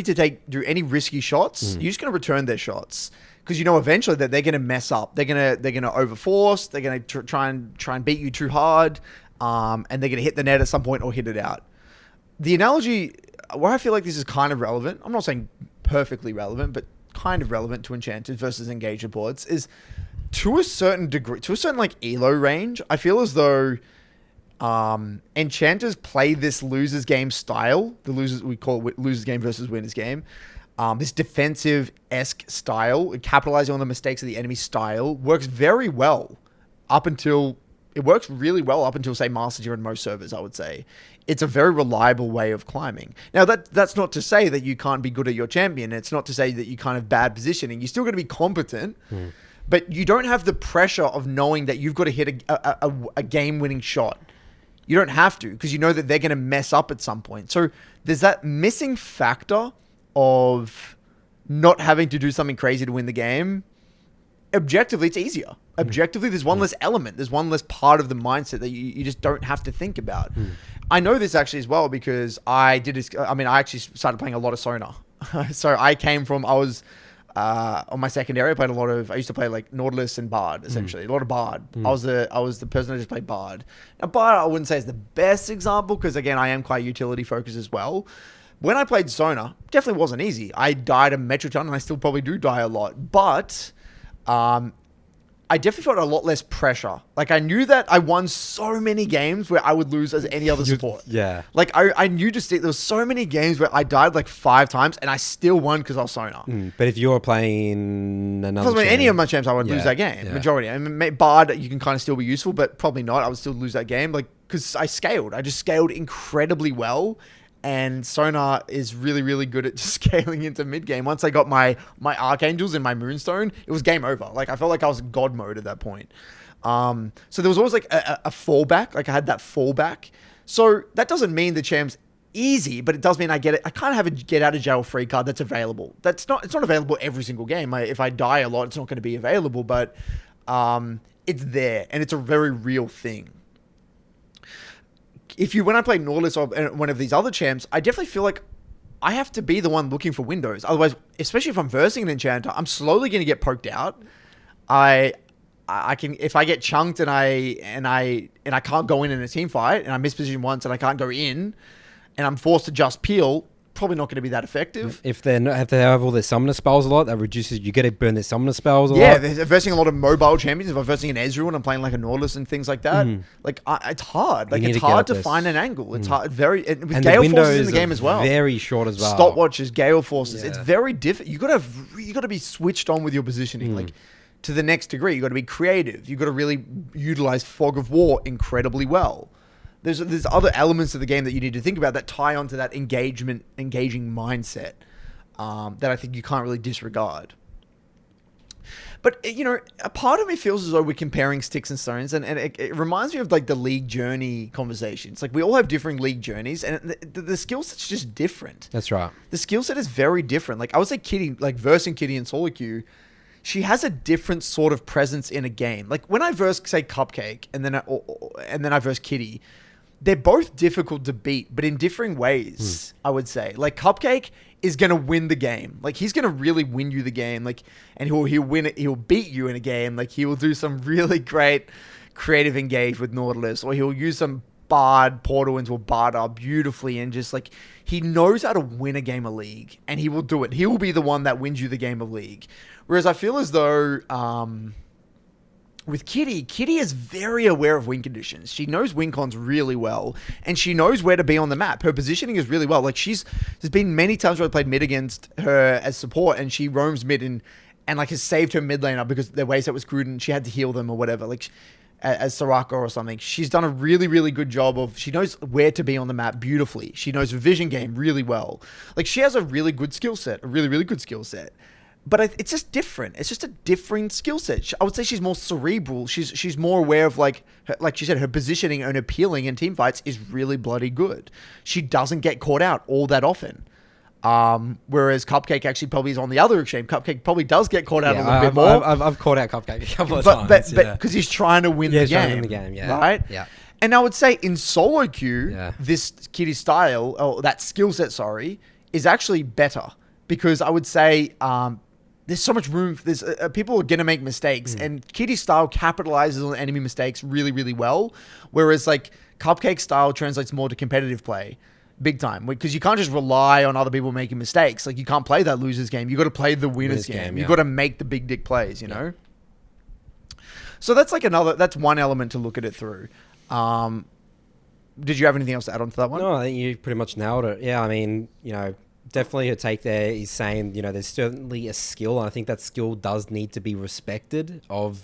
to do any risky shots. You're just gonna return their shots, because eventually that they're gonna mess up. They're gonna overforce. They're gonna try and beat you too hard, and they're gonna hit the net at some point or hit it out. The analogy where I feel like this is kind of relevant, I'm not saying perfectly relevant, but kind of relevant to Enchanters versus Engage reports, is to a certain degree, to a certain like elo range, I feel as though Enchanters play this losers game style, we call it losers game versus winners game, this defensive-esque style, capitalizing on the mistakes of the enemy style, works very well it works really well up until, say, Master Tier and most servers, I would say. It's a very reliable way of climbing. Now, that's not to say that you can't be good at your champion. It's not to say that you can't have bad positioning. You're still going to be competent, but you don't have the pressure of knowing that you've got to hit a game-winning shot. You don't have to, because you know that they're going to mess up at some point. So there's that missing factor of not having to do something crazy to win the game. Objectively, it's easier. Objectively, there's one less element. There's one less part of the mindset that you just don't have to think about. I know this actually as well, because I actually started playing a lot of Sona. So I was on my secondary, I used to play like Nautilus and Bard, essentially. A lot of Bard. I was the person that just played Bard. Now, Bard, I wouldn't say is the best example, because again, I am quite utility focused as well. When I played Sona, definitely wasn't easy. I died a metric ton, and I still probably do die a lot. But I definitely felt a lot less pressure. Like, I knew that I won so many games where I would lose as any other support. Yeah. Like, I knew there was so many games where I died like 5 times and I still won because I was Sona. But if you were playing another If I was playing any of my champs, I would lose that game. Yeah. Majority. I mean, Bard, you can kind of still be useful, but probably not. I would still lose that game. Like, because I scaled. I just scaled incredibly well. And Sonar is really, really good at just scaling into mid game. Once I got my Archangels and my Moonstone, it was game over. Like, I felt like I was God mode at that point. So there was always like a fallback. Like, I had that fallback. So that doesn't mean the champ's easy, but it does mean I kind of have a get out of jail free card that's available. It's not available every single game. If I die a lot, it's not going to be available, but it's there, and it's a very real thing. When I play Nautilus or one of these other champs, I definitely feel like I have to be the one looking for windows. Otherwise, especially if I'm versing an enchanter, I'm slowly going to get poked out. I can, if I get chunked and I can't go in a team fight, and I miss position once and I can't go in, and I'm forced to just peel, probably not going to be that effective. If they have all their summoner spells a lot, that reduces, you get to burn their summoner spells a lot. Yeah, they're versing a lot of mobile champions. If I'm versing an Ezreal and I'm playing like a Nautilus and things like that, like it's hard. Like, it's hard to find an angle. It's hard, with Gale Forces in the game as well. Very short as well. Stopwatches, Gale Forces. Yeah. It's very different. You got to be switched on with your positioning. Like, to the next degree. You got to be creative. You got to really utilize Fog of War incredibly well. There's other elements of the game that you need to think about that tie onto that engaging mindset that I think you can't really disregard. But, a part of me feels as though we're comparing sticks and stones, and it reminds me of, like, the league journey conversations. Like, we all have differing league journeys, and the skill set's just different. That's right. The skill set is very different. Like, I would say Kitty, like, versing Kitty in solo queue, she has a different sort of presence in a game. Like, when I verse, say, Cupcake, and then I verse Kitty, they're both difficult to beat, but in differing ways, I would say. Like, Cupcake is going to win the game. Like, he's going to really win you the game. Like, and he'll win it. He'll beat you in a game. Like, he will do some really great creative engage with Nautilus, or he'll use some Bard portal into a Barter beautifully, and just, like, he knows how to win a game of League, and he will do it. He will be the one that wins you the game of League. Whereas I feel as though, with Kitty is very aware of win conditions. She knows win cons really well, and she knows where to be on the map. Her positioning is really well. Like, there's been many times where I played mid against her as support, and she roams mid and like has saved her mid laner because their way set was screwed and she had to heal them or whatever. Like, as Soraka or something. She's done a really, really good job of, she knows where to be on the map beautifully. She knows her vision game really well. Like, she has a really good skill set, a really, really good skill set. But it's just different. It's just a different skill set. I would say she's more cerebral. She's more aware of, like she said, her positioning and her peeling in team fights is really bloody good. She doesn't get caught out all that often. Whereas Cupcake actually probably is on the other extreme. Cupcake probably does get caught out a little bit more. I've caught out Cupcake a couple of times. But because he's trying to win the game. Right? Yeah. And I would say in solo queue, this Kitty style, or that skill set, is actually better. Because I would say there's so much room. People are going to make mistakes. And Kitty's style capitalizes on enemy mistakes really, really well. Whereas, like, Cupcake style translates more to competitive play. Big time. Because you can't just rely on other people making mistakes. Like, you can't play that loser's game. You got to play the winner's game. You got to make the big dick plays, you know? So that's that's one element to look at it through. Did you have anything else to add on to that one? No, I think you pretty much nailed it. Yeah, I mean, definitely her take there is saying, there's certainly a skill, and I think that skill does need to be respected of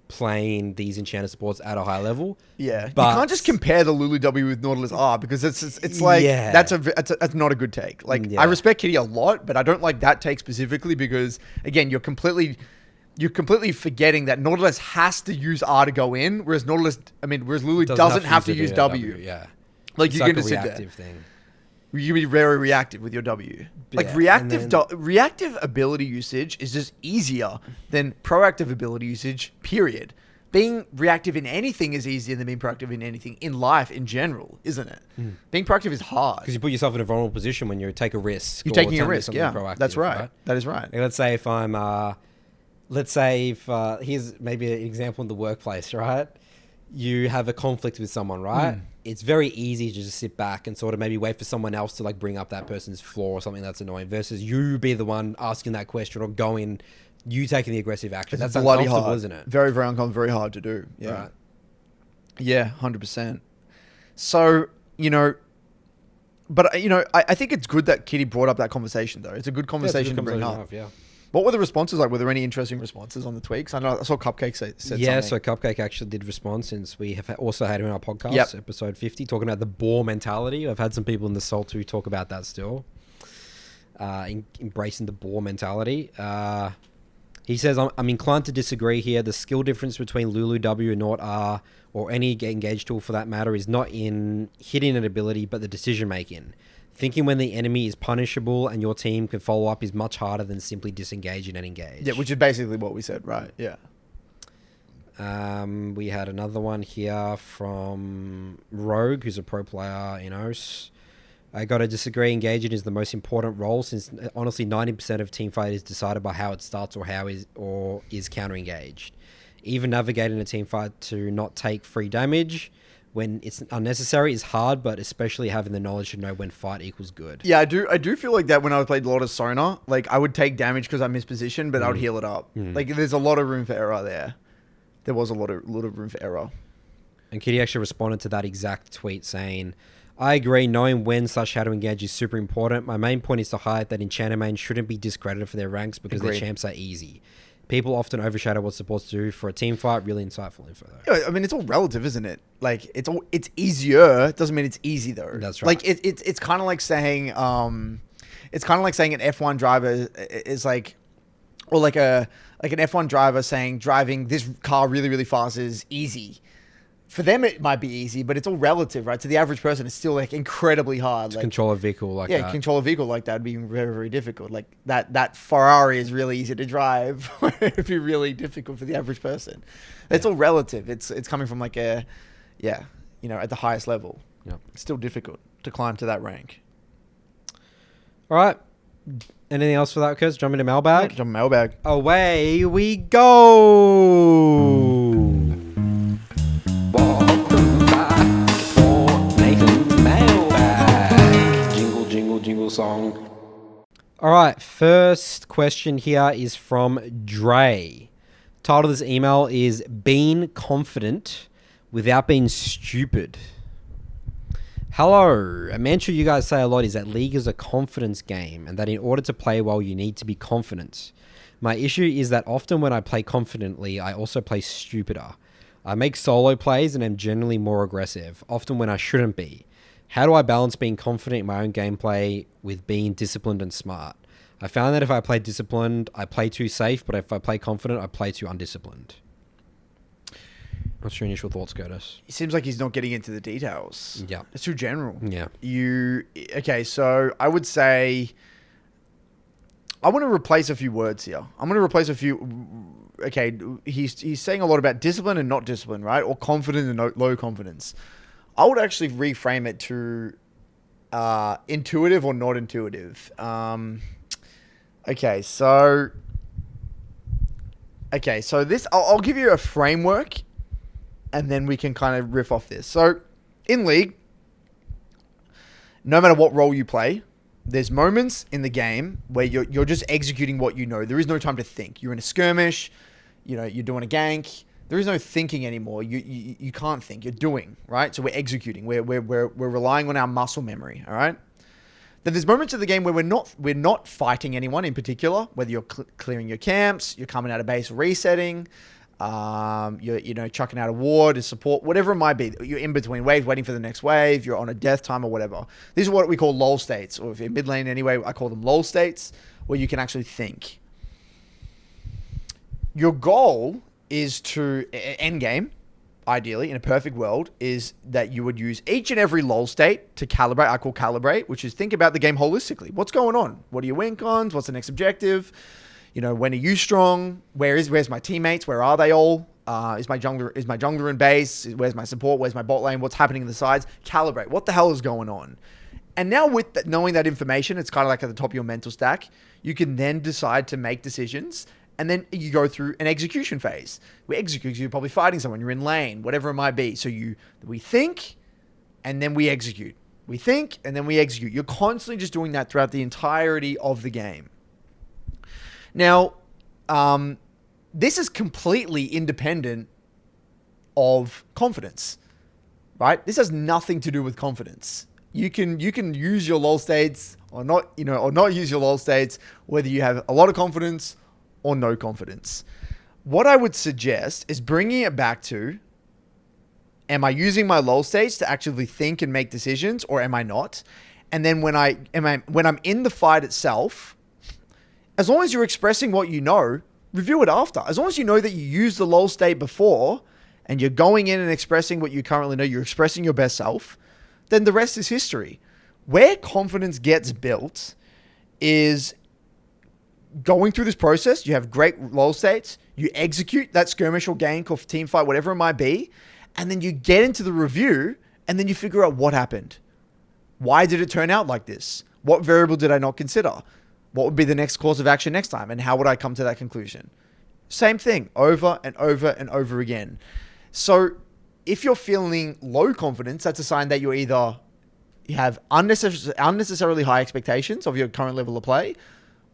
playing these Enchanter supports at a high level. Yeah, but you can't just compare the Lulu W with Nautilus R, because it's like that's not a good take. Like, I respect Kitty a lot, but I don't like that take specifically because, again, you're completely forgetting that Nautilus has to use R to go in, whereas Lulu doesn't have to use W. Yeah, like, you're like going to sit there. Thing. You can be very reactive with your W. Like, reactive ability usage is just easier than proactive ability usage, period. Being reactive in anything is easier than being proactive in anything in life in general, isn't it? Being proactive is hard. Because you put yourself in a vulnerable position when you take a risk. You're taking a risk, That's right. That is right. Like, let's say if here's maybe an example in the workplace, right? You have a conflict with someone, right? It's very easy to just sit back and sort of maybe wait for someone else to, like, bring up that person's flaw or something that's annoying, versus you be the one asking that question or going, you taking the aggressive action. That's bloody uncomfortable, hard, isn't it? Very, very uncomfortable, very hard to do. Yeah. Right. Yeah, 100%. So, but, I think it's good that Kitty brought up that conversation, though. It's a good conversation to bring up. Yeah. What were the responses like? Were there any interesting responses on the tweaks? I saw Cupcake said something. Yeah, so Cupcake actually did respond, since we have also had him in our podcast, episode 50, talking about the boar mentality. I've had some people in the Salt who talk about that still. Embracing the boar mentality. He says, I'm inclined to disagree here. The skill difference between Lulu W and Naut R, or any engage tool for that matter, is not in hitting an ability, but the decision making. Thinking when the enemy is punishable and your team can follow up is much harder than simply disengaging and engage. Yeah, which is basically what we said, right? Yeah. We had another one here from Rogue, who's a pro player in OS. I got to disagree. Engaging is the most important role, since honestly 90% of team fight is decided by how it starts or is counter engaged. Even navigating a team fight to not take free damage when it's unnecessary is hard, but especially having the knowledge to know when fight equals good. Yeah, I do feel like that when I played a lot of Sona. Like, I would take damage because I missed position, but I would heal it up. Like, there's a lot of room for error there. There was a lot of room for error. And Kitty actually responded to that exact tweet saying, I agree, knowing when / how to engage is super important. My main point is to highlight that Enchanter mains shouldn't be discredited for their ranks because their champs are easy. People often overshadow what supports do for a team fight. Really insightful info, though. Yeah, I mean, it's all relative, isn't it? Like, it's easier. It doesn't mean it's easy, though. That's right. Like, it's kind of like saying, it's kind of like saying an F1 driver is like, or like an F1 driver saying driving this car really, really fast is easy. For them, it might be easy, but it's all relative, right? To the average person, it's still like incredibly hard. To control a vehicle like that. Yeah, control a vehicle like that would be very, very difficult. Like that Ferrari is really easy to drive. It'd be really difficult for the average person. It's all relative. It's coming from like at the highest level. Yeah. It's still difficult to climb to that rank. All right. Anything else for that, Kurt? Jump into mailbag? Jump mailbag. Away we go. Welcome back for Nathan's mailbag. Jingle, jingle, jingle song. All right. First question here is from Dray. Title of this email is Being Confident Without Being Stupid. Hello. A mantra you guys say a lot is that League is a confidence game and that in order to play well, you need to be confident. My issue is that often when I play confidently, I also play stupider. I make solo plays and am generally more aggressive, often when I shouldn't be. How do I balance being confident in my own gameplay with being disciplined and smart? I found that if I play disciplined, I play too safe, but if I play confident, I play too undisciplined. What's your initial thoughts, Curtis? It seems like he's not getting into the details. Yeah. It's too general. Yeah. Okay, so I would say I want to replace a few words here. I'm going to replace a few. Okay, he's saying a lot about discipline and not discipline, right? Or confident and low confidence. I would actually reframe it to intuitive or not intuitive. Okay, so this I'll give you a framework, and then we can kind of riff off this. So, in League, no matter what role you play, there's moments in the game where you're just executing what you know. There is no time to think. You're in a skirmish, you're doing a gank. There is no thinking anymore. You can't think. You're doing, right? So we're executing. We're relying on our muscle memory, all right? Then there's moments of the game where we're not fighting anyone in particular, whether you're clearing your camps, you're coming out of base resetting, you're chucking out a ward, a support, whatever it might be. You're in between waves, waiting for the next wave. You're on a death time or whatever. These are what we call lull states, or if you're mid lane anyway, I call them lull states, where you can actually think. Your goal is to end game, ideally in a perfect world, is that you would use each and every lull state to calibrate. I call calibrate, which is think about the game holistically. What's going on? What are your win cons? What's the next objective? When are you strong? Where's my teammates? Where are they all? Is my jungler in base? Where's my support? Where's my bot lane? What's happening in the sides? Calibrate. What the hell is going on? And now with knowing that information, it's kind of like at the top of your mental stack. You can then decide to make decisions, and then you go through an execution phase. We execute. You're probably fighting someone. You're in lane, whatever it might be. So we think, and then we execute. We think, and then we execute. You're constantly just doing that throughout the entirety of the game. Now, this is completely independent of confidence, right? This has nothing to do with confidence. You can use your lull states or not, or not use your lull states, whether you have a lot of confidence or no confidence. What I would suggest is bringing it back to, am I using my lull states to actually think and make decisions, or am I not? And then when I'm in the fight itself, as long as you're expressing what you know, review it after. As long as you know that you used the lull state before and you're going in and expressing what you currently know, you're expressing your best self, then the rest is history. Where confidence gets built is going through this process. You have great lull states, you execute that skirmish or gank or team fight, whatever it might be, and then you get into the review and then you figure out what happened. Why did it turn out like this? What variable did I not consider? What would be the next course of action next time? And how would I come to that conclusion? Same thing over and over and over again. So if you're feeling low confidence, that's a sign that you have unnecessarily high expectations of your current level of play,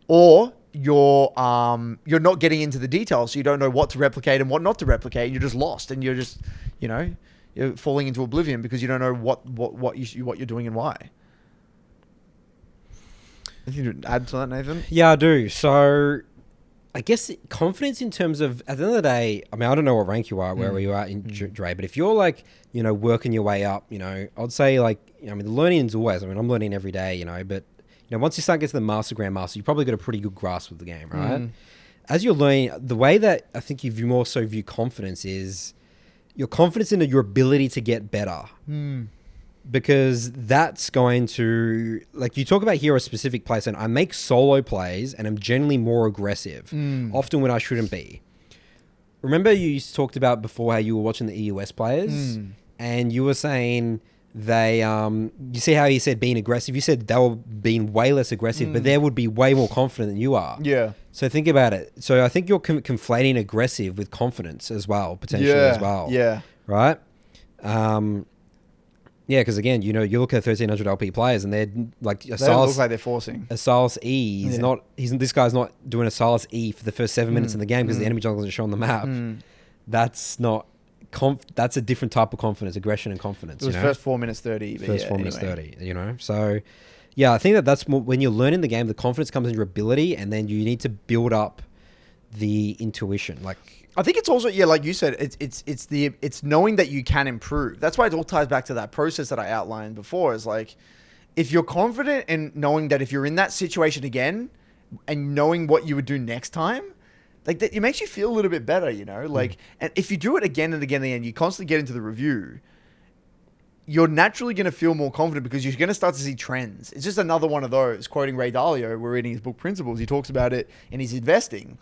or you're not getting into the details. So you don't know what to replicate and what not to replicate. You're just lost, and you're just, you're falling into oblivion because you don't know what you're doing and why. Anything to add to that, Nathan? Yeah, I do. So I guess confidence in terms of, at the end of the day, I mean, I don't know what rank you are, wherever you are in Dray, but if you're like, working your way up, I'd say like, I mean, the learning is always, I mean, I'm learning every day, but, once you start getting to the Master Grandmaster, you probably got a pretty good grasp of the game, right? As you're learning, the way that I think you more so view confidence is your confidence in your ability to get better. Because that's going to, like, you talk about hero specific plays, and I make solo plays and I'm generally more aggressive, often when I shouldn't be. Remember you talked about before how you were watching the EUS players and you were saying they, you see how he said being aggressive? You said they were being way less aggressive, but they would be way more confident than you are. Yeah. So think about it. So I think you're conflating aggressive with confidence as well, potentially as well. Yeah. Right? Yeah, because again, you look at 1300 LP players and they're like They don't look like they're forcing. A Silas E. This guy's not doing a Silas E for the first 7 minutes in the game because the enemy jungle isn't shown on the map. That's not that's a different type of confidence, aggression and confidence. It was first 4 minutes 30. First 4 minutes 30. So yeah, I think that's more, when you're learning the game, the confidence comes in your ability, and then you need to build up the intuition. Like, I think it's also, like you said, it's knowing that you can improve. That's why it all ties back to that process that I outlined before. Is like, if you're confident in knowing that if you're in that situation again and knowing what you would do next time, like that, it makes you feel a little bit better, like, and if you do it again and again and you constantly get into the review, you're naturally going to feel more confident because you're going to start to see trends. It's just another one of those. Quoting Ray Dalio, we're reading his book Principles. He talks about it in his investing.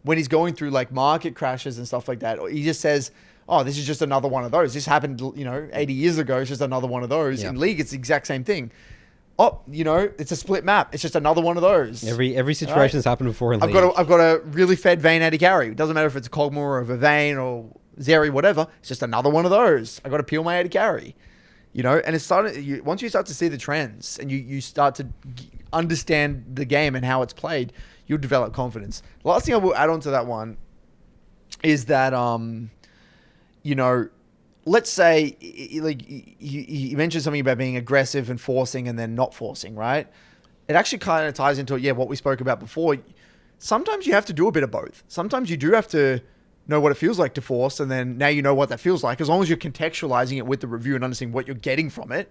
When he's going through like market crashes and stuff like that, he just says, oh, this is just another one of those. This happened, 80 years ago. It's just another one of those. Yep. In League, it's the exact same thing. Oh, it's a split map. It's just another one of those. Every situation has happened before in League. I've got a really fed Vayne AD carry. It doesn't matter if it's a Cogmore or a Vayne or Zeri, whatever. It's just another one of those. I got to peel my AD carry. And it's starting. Once you start to see the trends and you start to understand the game and how it's played, you'll develop confidence. The last thing I will add on to that one is that, let's say, like you mentioned something about being aggressive and forcing and then not forcing, right? It actually kind of ties into, what we spoke about before. Sometimes you have to do a bit of both. Sometimes you do have to know what it feels like to force, and then now you know what that feels like, as long as you're contextualizing it with the review and understanding what you're getting from it.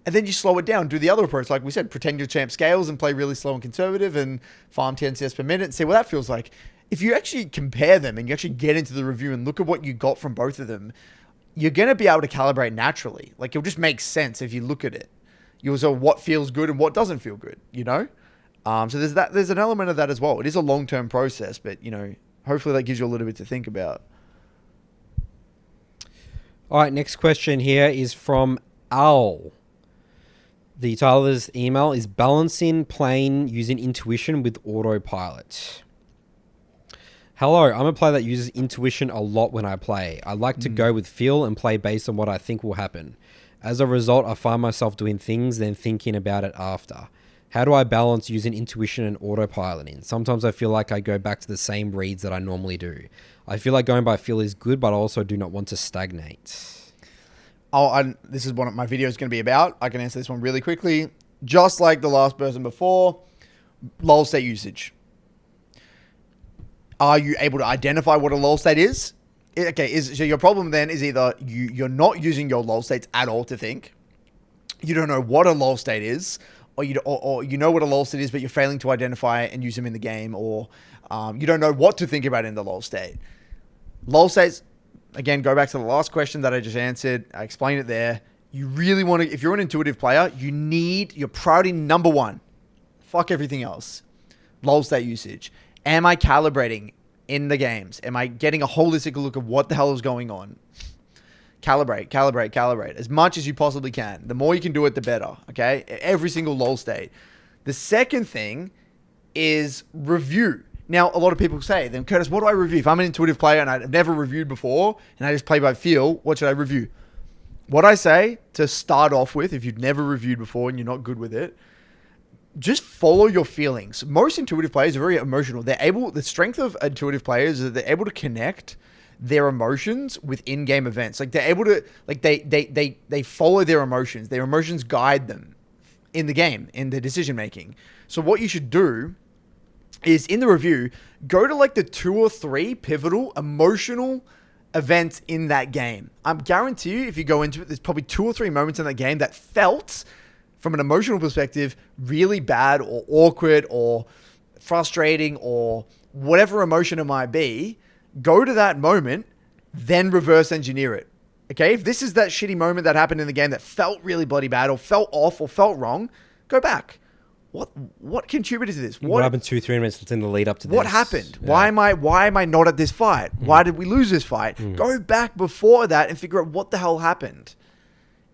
And then you slow it down, do the other approach. Like we said, pretend your champ scales and play really slow and conservative and farm 10 CS per minute and see what that feels like. If you actually compare them and you actually get into the review and look at what you got from both of them, you're going to be able to calibrate naturally. Like, it'll just make sense if you look at it. You'll know what feels good and what doesn't feel good, So there's an element of that as well. It is a long-term process, but, hopefully that gives you a little bit to think about. All right, next question here is from Al. The title of this email is Balancing Playing Using Intuition with Autopilot. Hello, I'm a player that uses intuition a lot when I play. I like to go with feel and play based on what I think will happen. As a result, I find myself doing things, then thinking about it after. How do I balance using intuition and autopiloting? Sometimes I feel like I go back to the same reads that I normally do. I feel like going by feel is good, but I also do not want to stagnate. This is what my video is going to be about. I can answer this one really quickly. Just like the last person before, lull state usage. Are you able to identify what a lull state is? So your problem then is either you're not using your lull states at all to think, you don't know what a lull state is, or you know what a lull state is, but you're failing to identify and use them in the game, or you don't know what to think about in the lull state. Lull states, again, go back to the last question that I just answered. I explained it there. You really want to, if you're an intuitive player, your priority number one, fuck everything else. Lull state usage. Am I calibrating in the games? Am I getting a holistic look of what the hell is going on? Calibrate as much as you possibly can. The more you can do it, the better. Okay? Every single lull state. The second thing is review. Now, a lot of people say, then Curtis, what do I review? If I'm an intuitive player and I've never reviewed before and I just play by feel, what should I review? What I say to start off with, if you've never reviewed before and you're not good with it, just follow your feelings. Most intuitive players are very emotional. The strength of intuitive players is that they're able to connect their emotions with in-game events. Like they're able to, like they follow their emotions. Their emotions guide them in the game, in the decision making. So what you should do is in the review, go to like the 2 or 3 pivotal emotional events in that game. I'm guarantee you, if you go into it, there's probably 2 or 3 moments in that game that felt, from an emotional perspective, really bad or awkward or frustrating or whatever emotion it might be. Go to that moment, then reverse engineer it. Okay? If this is that shitty moment that happened in the game that felt really bloody bad or felt off or felt wrong, go back. What contributed to this? What happened 2-3 minutes in the lead up to this? What happened? Yeah. Why am I not at this fight? Why did we lose this fight? Go back before that and figure out what the hell happened.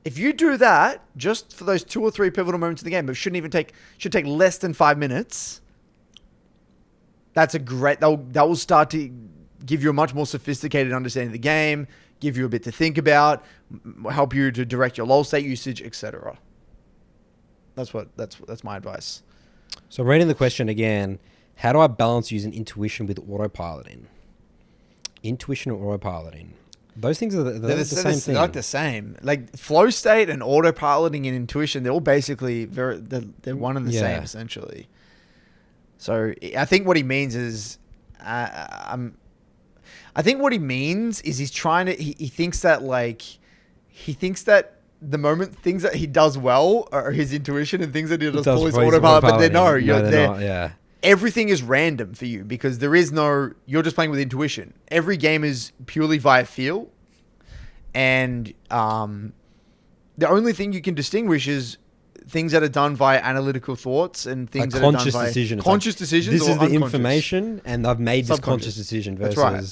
If you do that just for those 2 or 3 pivotal moments in the game, but should take less than 5 minutes. That's a great. That will start to give you a much more sophisticated understanding of the game, give you a bit to think about, help you to direct your LoL state usage, etc. That's my advice. So I'm reading the question again. How do I balance using intuition with autopiloting? Intuition or autopiloting? Those things are the same thing. They're like the same. Like flow state and autopiloting and intuition, they're all basically they're one and the same essentially. So I think what he means is, he's trying to. He thinks that the moment things that he does well are his intuition, and things that he does poorly is autopilot. But they're not. Yeah. Everything is random for you because there is no. You're just playing with intuition. Every game is purely via feel, and the only thing you can distinguish is things that are done via analytical thoughts and things that are done via conscious decisions. This is the information, and I've made this conscious decision. Versus, that's right.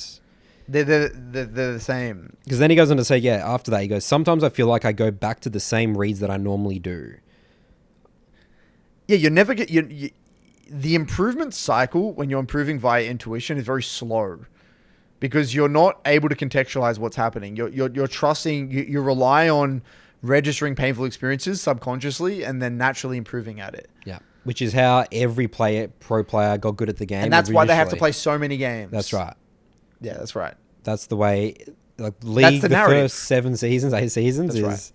They're the same. Because then he goes on to say, after that, he goes, sometimes I feel like I go back to the same reads that I normally do. Yeah, you never get... the improvement cycle, when you're improving via intuition, is very slow. Because you're not able to contextualize what's happening. You're trusting... You rely on registering painful experiences subconsciously and then naturally improving at it. Yeah. Which is how every pro player got good at the game. And that's why they have to play so many games. That's right. Yeah, that's right. That's the way, like, League, the first 7 seasons, 8 seasons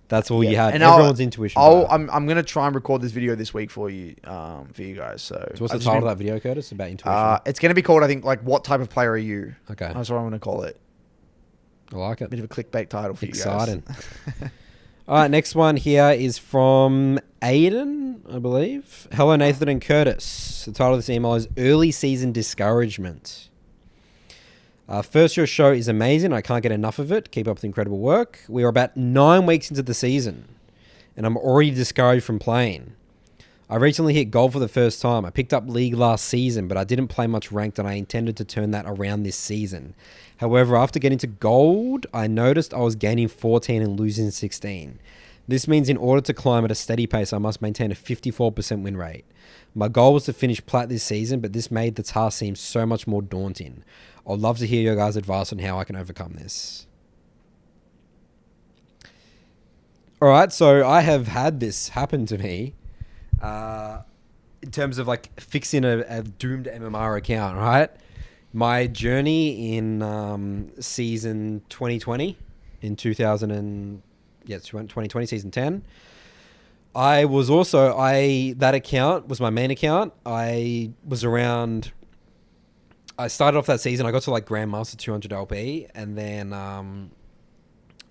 that's all you had. And everyone's intuition. I'm going to try and record this video this week for you guys. So what's the title of that video, Curtis, about intuition? It's going to be called, I think, like, what type of player are you? Okay. That's what I'm going to call it. I like it. Bit of a clickbait title for Exciting. You guys. All right, next one here is from Aiden, I believe. Hello, Nathan and Curtis. The title of this email is Early Season Discouragement. First, your show is amazing. I can't get enough of it. Keep up the incredible work. We are about 9 weeks into the season, and I'm already discouraged from playing. I recently hit gold for the first time. I picked up League last season, but I didn't play much ranked, and I intended to turn that around this season. However, after getting to gold, I noticed I was gaining 14 and losing 16. This means in order to climb at a steady pace, I must maintain a 54% win rate. My goal was to finish plat this season, but this made the task seem so much more daunting. I'd love to hear your guys' advice on how I can overcome this. All right, so I have had this happen to me in terms of like fixing a doomed MMR account, right? My journey in season 2020, in 2020, season 10, that account was my main account. I started off that season. I got to like Grandmaster 200 LP, and then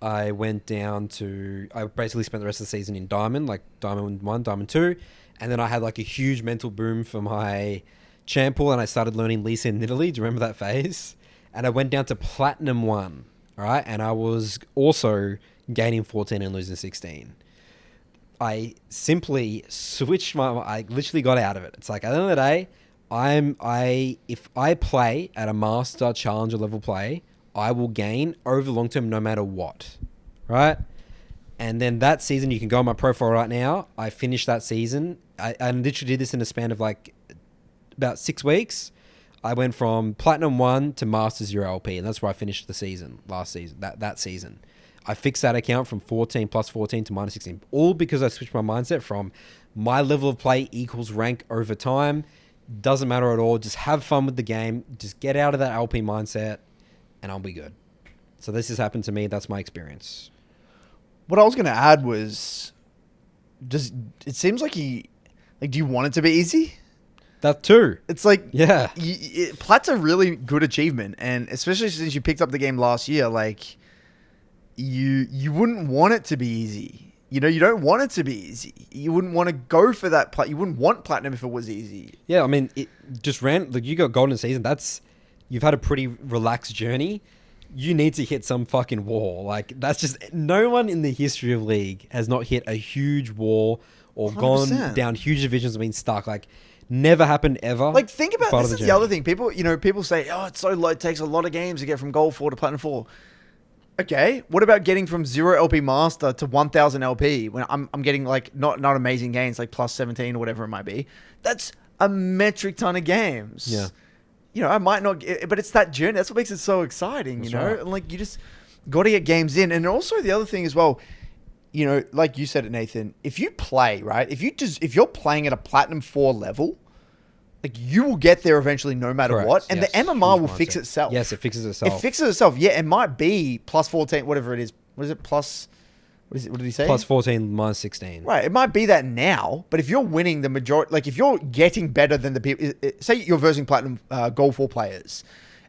I went down to... I basically spent the rest of the season in Diamond, like Diamond 1, Diamond 2, and then I had like a huge mental boom for my champ pool, and I started learning Lisa in Italy. Do you remember that phase? And I went down to Platinum 1, all right? And I was also gaining 14 and losing 16. I simply switched I literally got out of it. It's like, at the end of the day, if I play at a master challenger level play, I will gain over the long term no matter what, right? And then that season, you can go on my profile right now. I finished that season. I literally did this in a span of like about 6 weeks. I went from Platinum 1 to Master 0 LP, and that's where I finished the season, last season, that season. I fixed that account from 14 plus 14 to minus 16, all because I switched my mindset from my level of play equals rank over time. Doesn't matter at all. Just have fun with the game. Just get out of that LP mindset, and I'll be good. So this has happened to me. That's my experience. What I was going to add was, it seems like do you want it to be easy? That too. It's like, Yeah. Plat's a really good achievement, and especially since you picked up the game last year, like you wouldn't want it to be easy. You know, you don't want it to be easy. You wouldn't want to go for that. You wouldn't want platinum if it was easy. Yeah, I mean, it just ran. Like you got golden season. You've had a pretty relaxed journey. You need to hit some fucking wall. Like that's just no one in the history of League has not hit a huge wall or 100%. gone down huge divisions and been stuck. Like never happened ever. Like think about Part this. of Is the other thing. People say, oh, it's so low. It takes a lot of games to get from gold 4 to platinum 4. Okay, what about getting from 0 LP master to 1000 LP when I'm getting like not amazing gains like plus 17 or whatever it might be? That's a metric ton of games. Yeah. You know, I might not get, but it's that journey. That's what makes it so exciting, That's you know? right. And like you just got to get games in. And also the other thing as well, you know, like you said it, Nathan, if you play, right? If you're playing at a platinum 4 level, like you will get there eventually no matter Correct. what. And Yes. the MMR Huge will fix mindset. itself. Yes, it fixes itself. It fixes itself. Yeah, it might be plus 14, whatever it is. What is it? Plus, what is it? What did he say? Plus 14, minus 16. Right. It might be that now, but if you're winning the majority, like if you're getting better than the people, say you're versing platinum gold 4 players,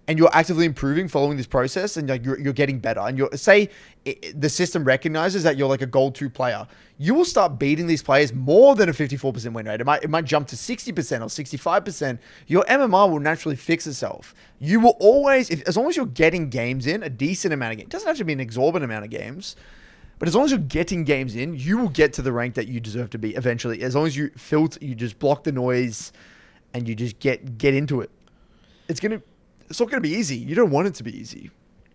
and you're actively improving following this process, and like you're getting better, and the system recognizes that you're like a gold 2 player, you will start beating these players more than a 54% win rate. It might jump to 60% or 65%. Your MMR will naturally fix itself. You will always, as long as you're getting games in, a decent amount of games, it doesn't have to be an exorbitant amount of games, but as long as you're getting games in, you will get to the rank that you deserve to be eventually. As long as you filter, you just block the noise, and you just get into it. It's not gonna be easy. You don't want it to be easy.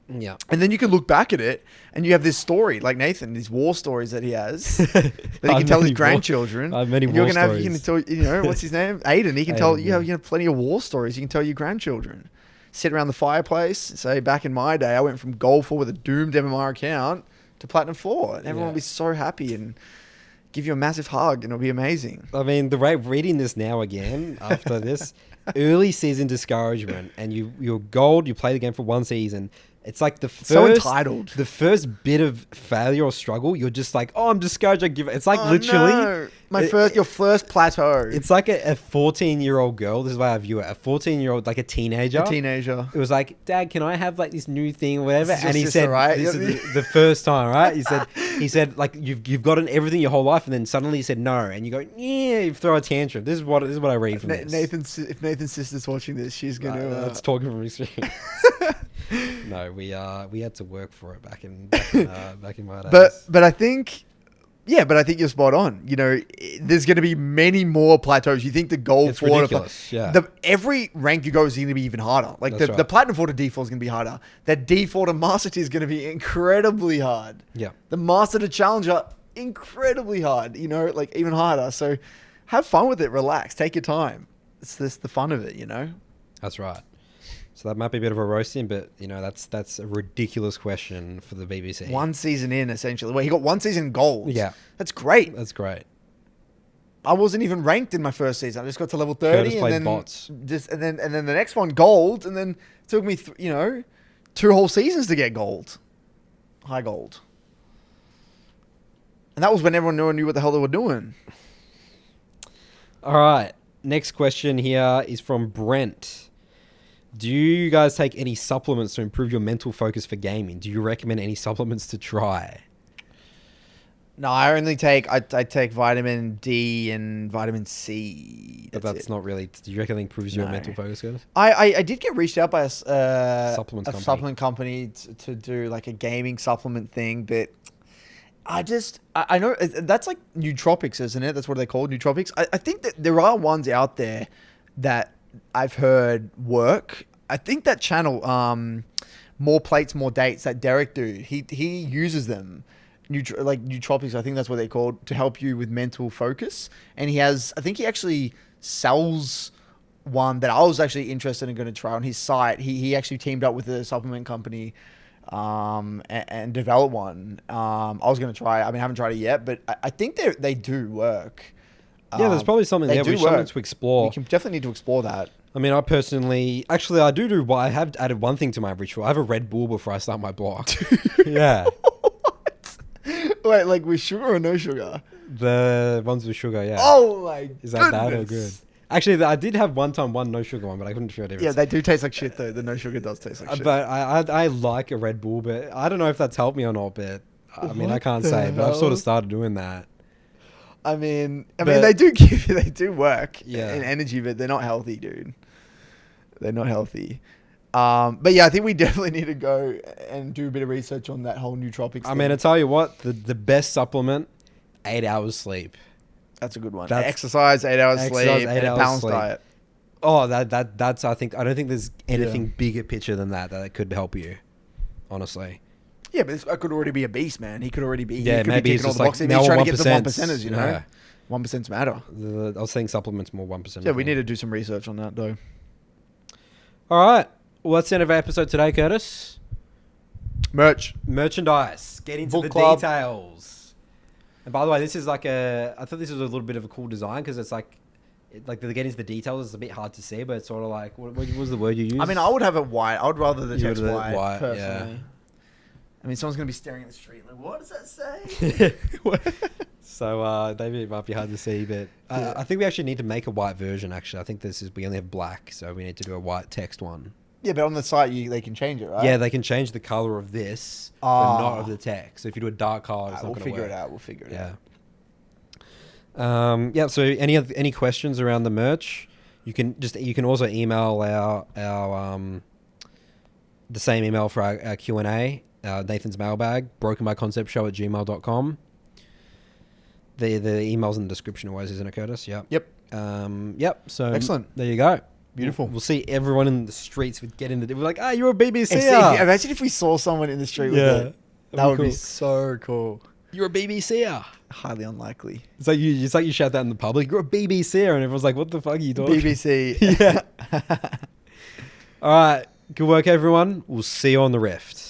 Yeah. And then you can look back at it, and you have this story, like Nathan, these war stories that he has that he can tell his grandchildren. I have many And war you're gonna stories. You can tell, you know, what's his name? Aiden. He can tell Aiden, you have plenty of war stories. You can tell your grandchildren. Sit around the fireplace. Say, back in my day, I went from gold 4 with a doomed MMR account to platinum 4, and everyone will be so happy and give you a massive hug, and it'll be amazing. I mean, the way reading this now again after this early season discouragement, and you're gold. You play the game for one season. It's like the first, So entitled. The first bit of failure or struggle, you're just like, oh, I'm discouraged. I give it. It's like literally no. Your first plateau. It's like a 14-year-old girl. This is why I view it. A 14-year-old, like a teenager. It was like, Dad, can I have like this new thing or whatever? This is your And he sister, said, right? this is the first time, right? He said, like you've gotten everything your whole life, and then suddenly he said no, and you go, yeah, you throw a tantrum. This is what I read from this. If Nathan's sister's watching this, she's gonna. That's talking from experience. No, we had to work for it back in my days. But I think you're spot on. You know, there's going to be many more plateaus. You think the gold It's 4 ridiculous, yeah. Every rank you go is going to be even harder. Like That's the right. platinum 4 to D4 is going to be harder. That D4 to master tier is going to be incredibly hard. Yeah. The master to challenger, incredibly hard. You know, like even harder. So have fun with it. Relax. Take your time. It's the fun of it. You know. That's right. So that might be a bit of a roasting, but you know that's a ridiculous question for the BBC. One season in, essentially. Well, he got one season gold. Yeah. That's great. That's great. I wasn't even ranked in my first season. I just got to level 30 Curtis and played then bots. and then the next one gold, and then it took me 2 whole seasons to get gold. High gold. And that was when everyone knew what the hell they were doing. All right. Next question here is from Brent. Do you guys take any supplements to improve your mental focus for gaming? Do you recommend any supplements to try? No, I only take I take vitamin D and vitamin C. But that's not really. Do you reckon it improves your No. mental focus, guys? I did get reached out by a Supplement supplement company to do like a gaming supplement thing, but I know that's like nootropics, isn't it? That's what they're called, nootropics. I think that there are ones out there that I've heard work. I think that channel, More Plates, More Dates, that Derek dude, he uses them. Like nootropics, I think that's what they're called, to help you with mental focus. And I think he actually sells one that I was actually interested in going to try on his site. He actually teamed up with a supplement company and developed one. I was going to try it. I mean, I haven't tried it yet, but I think they do work. Yeah, there's probably something there. There's something to explore. We can definitely need to explore that. I mean, I personally... Actually, I do... I have added one thing to my ritual. I have a Red Bull before I start my block. Yeah. What? Wait, like with sugar or no sugar? The ones with sugar, yeah. Oh my Is that bad or good? goodness. Actually, I did have one time one no sugar one, but I couldn't feel a difference. Yeah, they do taste like shit though. The no sugar does taste like shit. But I like a Red Bull, but I don't know if that's helped me or not. But I mean, I can't the say, but I've sort hell? of started doing that. I mean, But- they do give you, they do work Yeah. in energy, but they're not healthy, dude. They're not healthy. But yeah, I think we definitely need to go and do a bit of research on that whole nootropics I thing. mean, I tell you what, the best supplement, 8 hours sleep. That's a good one. That's- Exercise, 8 hours Exercise, sleep, 8 and a hours balanced sleep. diet. Oh, that's I don't think there's anything bigger picture than that could help you, honestly. Yeah, but this, I could already be a beast, man. He could already be. Yeah, he could maybe be he's ticking all just the like boxes. now He's trying to get the 1%, 1%ers, you know. yeah. 1% matter. I was saying supplements more 1%. Yeah, we need to do some research on that though. All right. Well, that's the end of our episode today, Curtis. Merch. Merchandise. Get into Book the club. details. And by the way, this is like I thought this was a little bit of a cool design because it's like the get into the details is a bit hard to see, but it's sort of like what was the word you used? I mean, I would have it white. I would rather the You text would have it white, white, personally. yeah. I mean, someone's gonna be staring at the street like, what does that say? So maybe it might be hard to see, but Yeah. I think we actually need to make a white version. Actually, I think we only have black, so we need to do a white text one. Yeah, but on the site they can change it, right? Yeah, they can change the color of this, but Ah. not of the text. So if you do a dark color, it's not we'll going to figure work. it out. We'll figure it out. Yeah. Yeah. So any questions around the merch? You can also email our the same email for our Q&A, Nathan's Mailbag, brokenbyconceptshow@gmail.com. The email's in the description always, isn't it, Curtis? Yep. Yep. Yep. So Excellent. There you go. Beautiful. We'll see everyone in the streets with get into. We're like, you're a BBC. Imagine if we saw someone in the street with it. That would be cool. so cool. You're a BBC. Highly unlikely. It's like you shout that in the public. You're a BBC, and everyone's like, "What the fuck are you talking?" BBC. Yeah. All right. Good work, everyone. We'll see you on the Rift.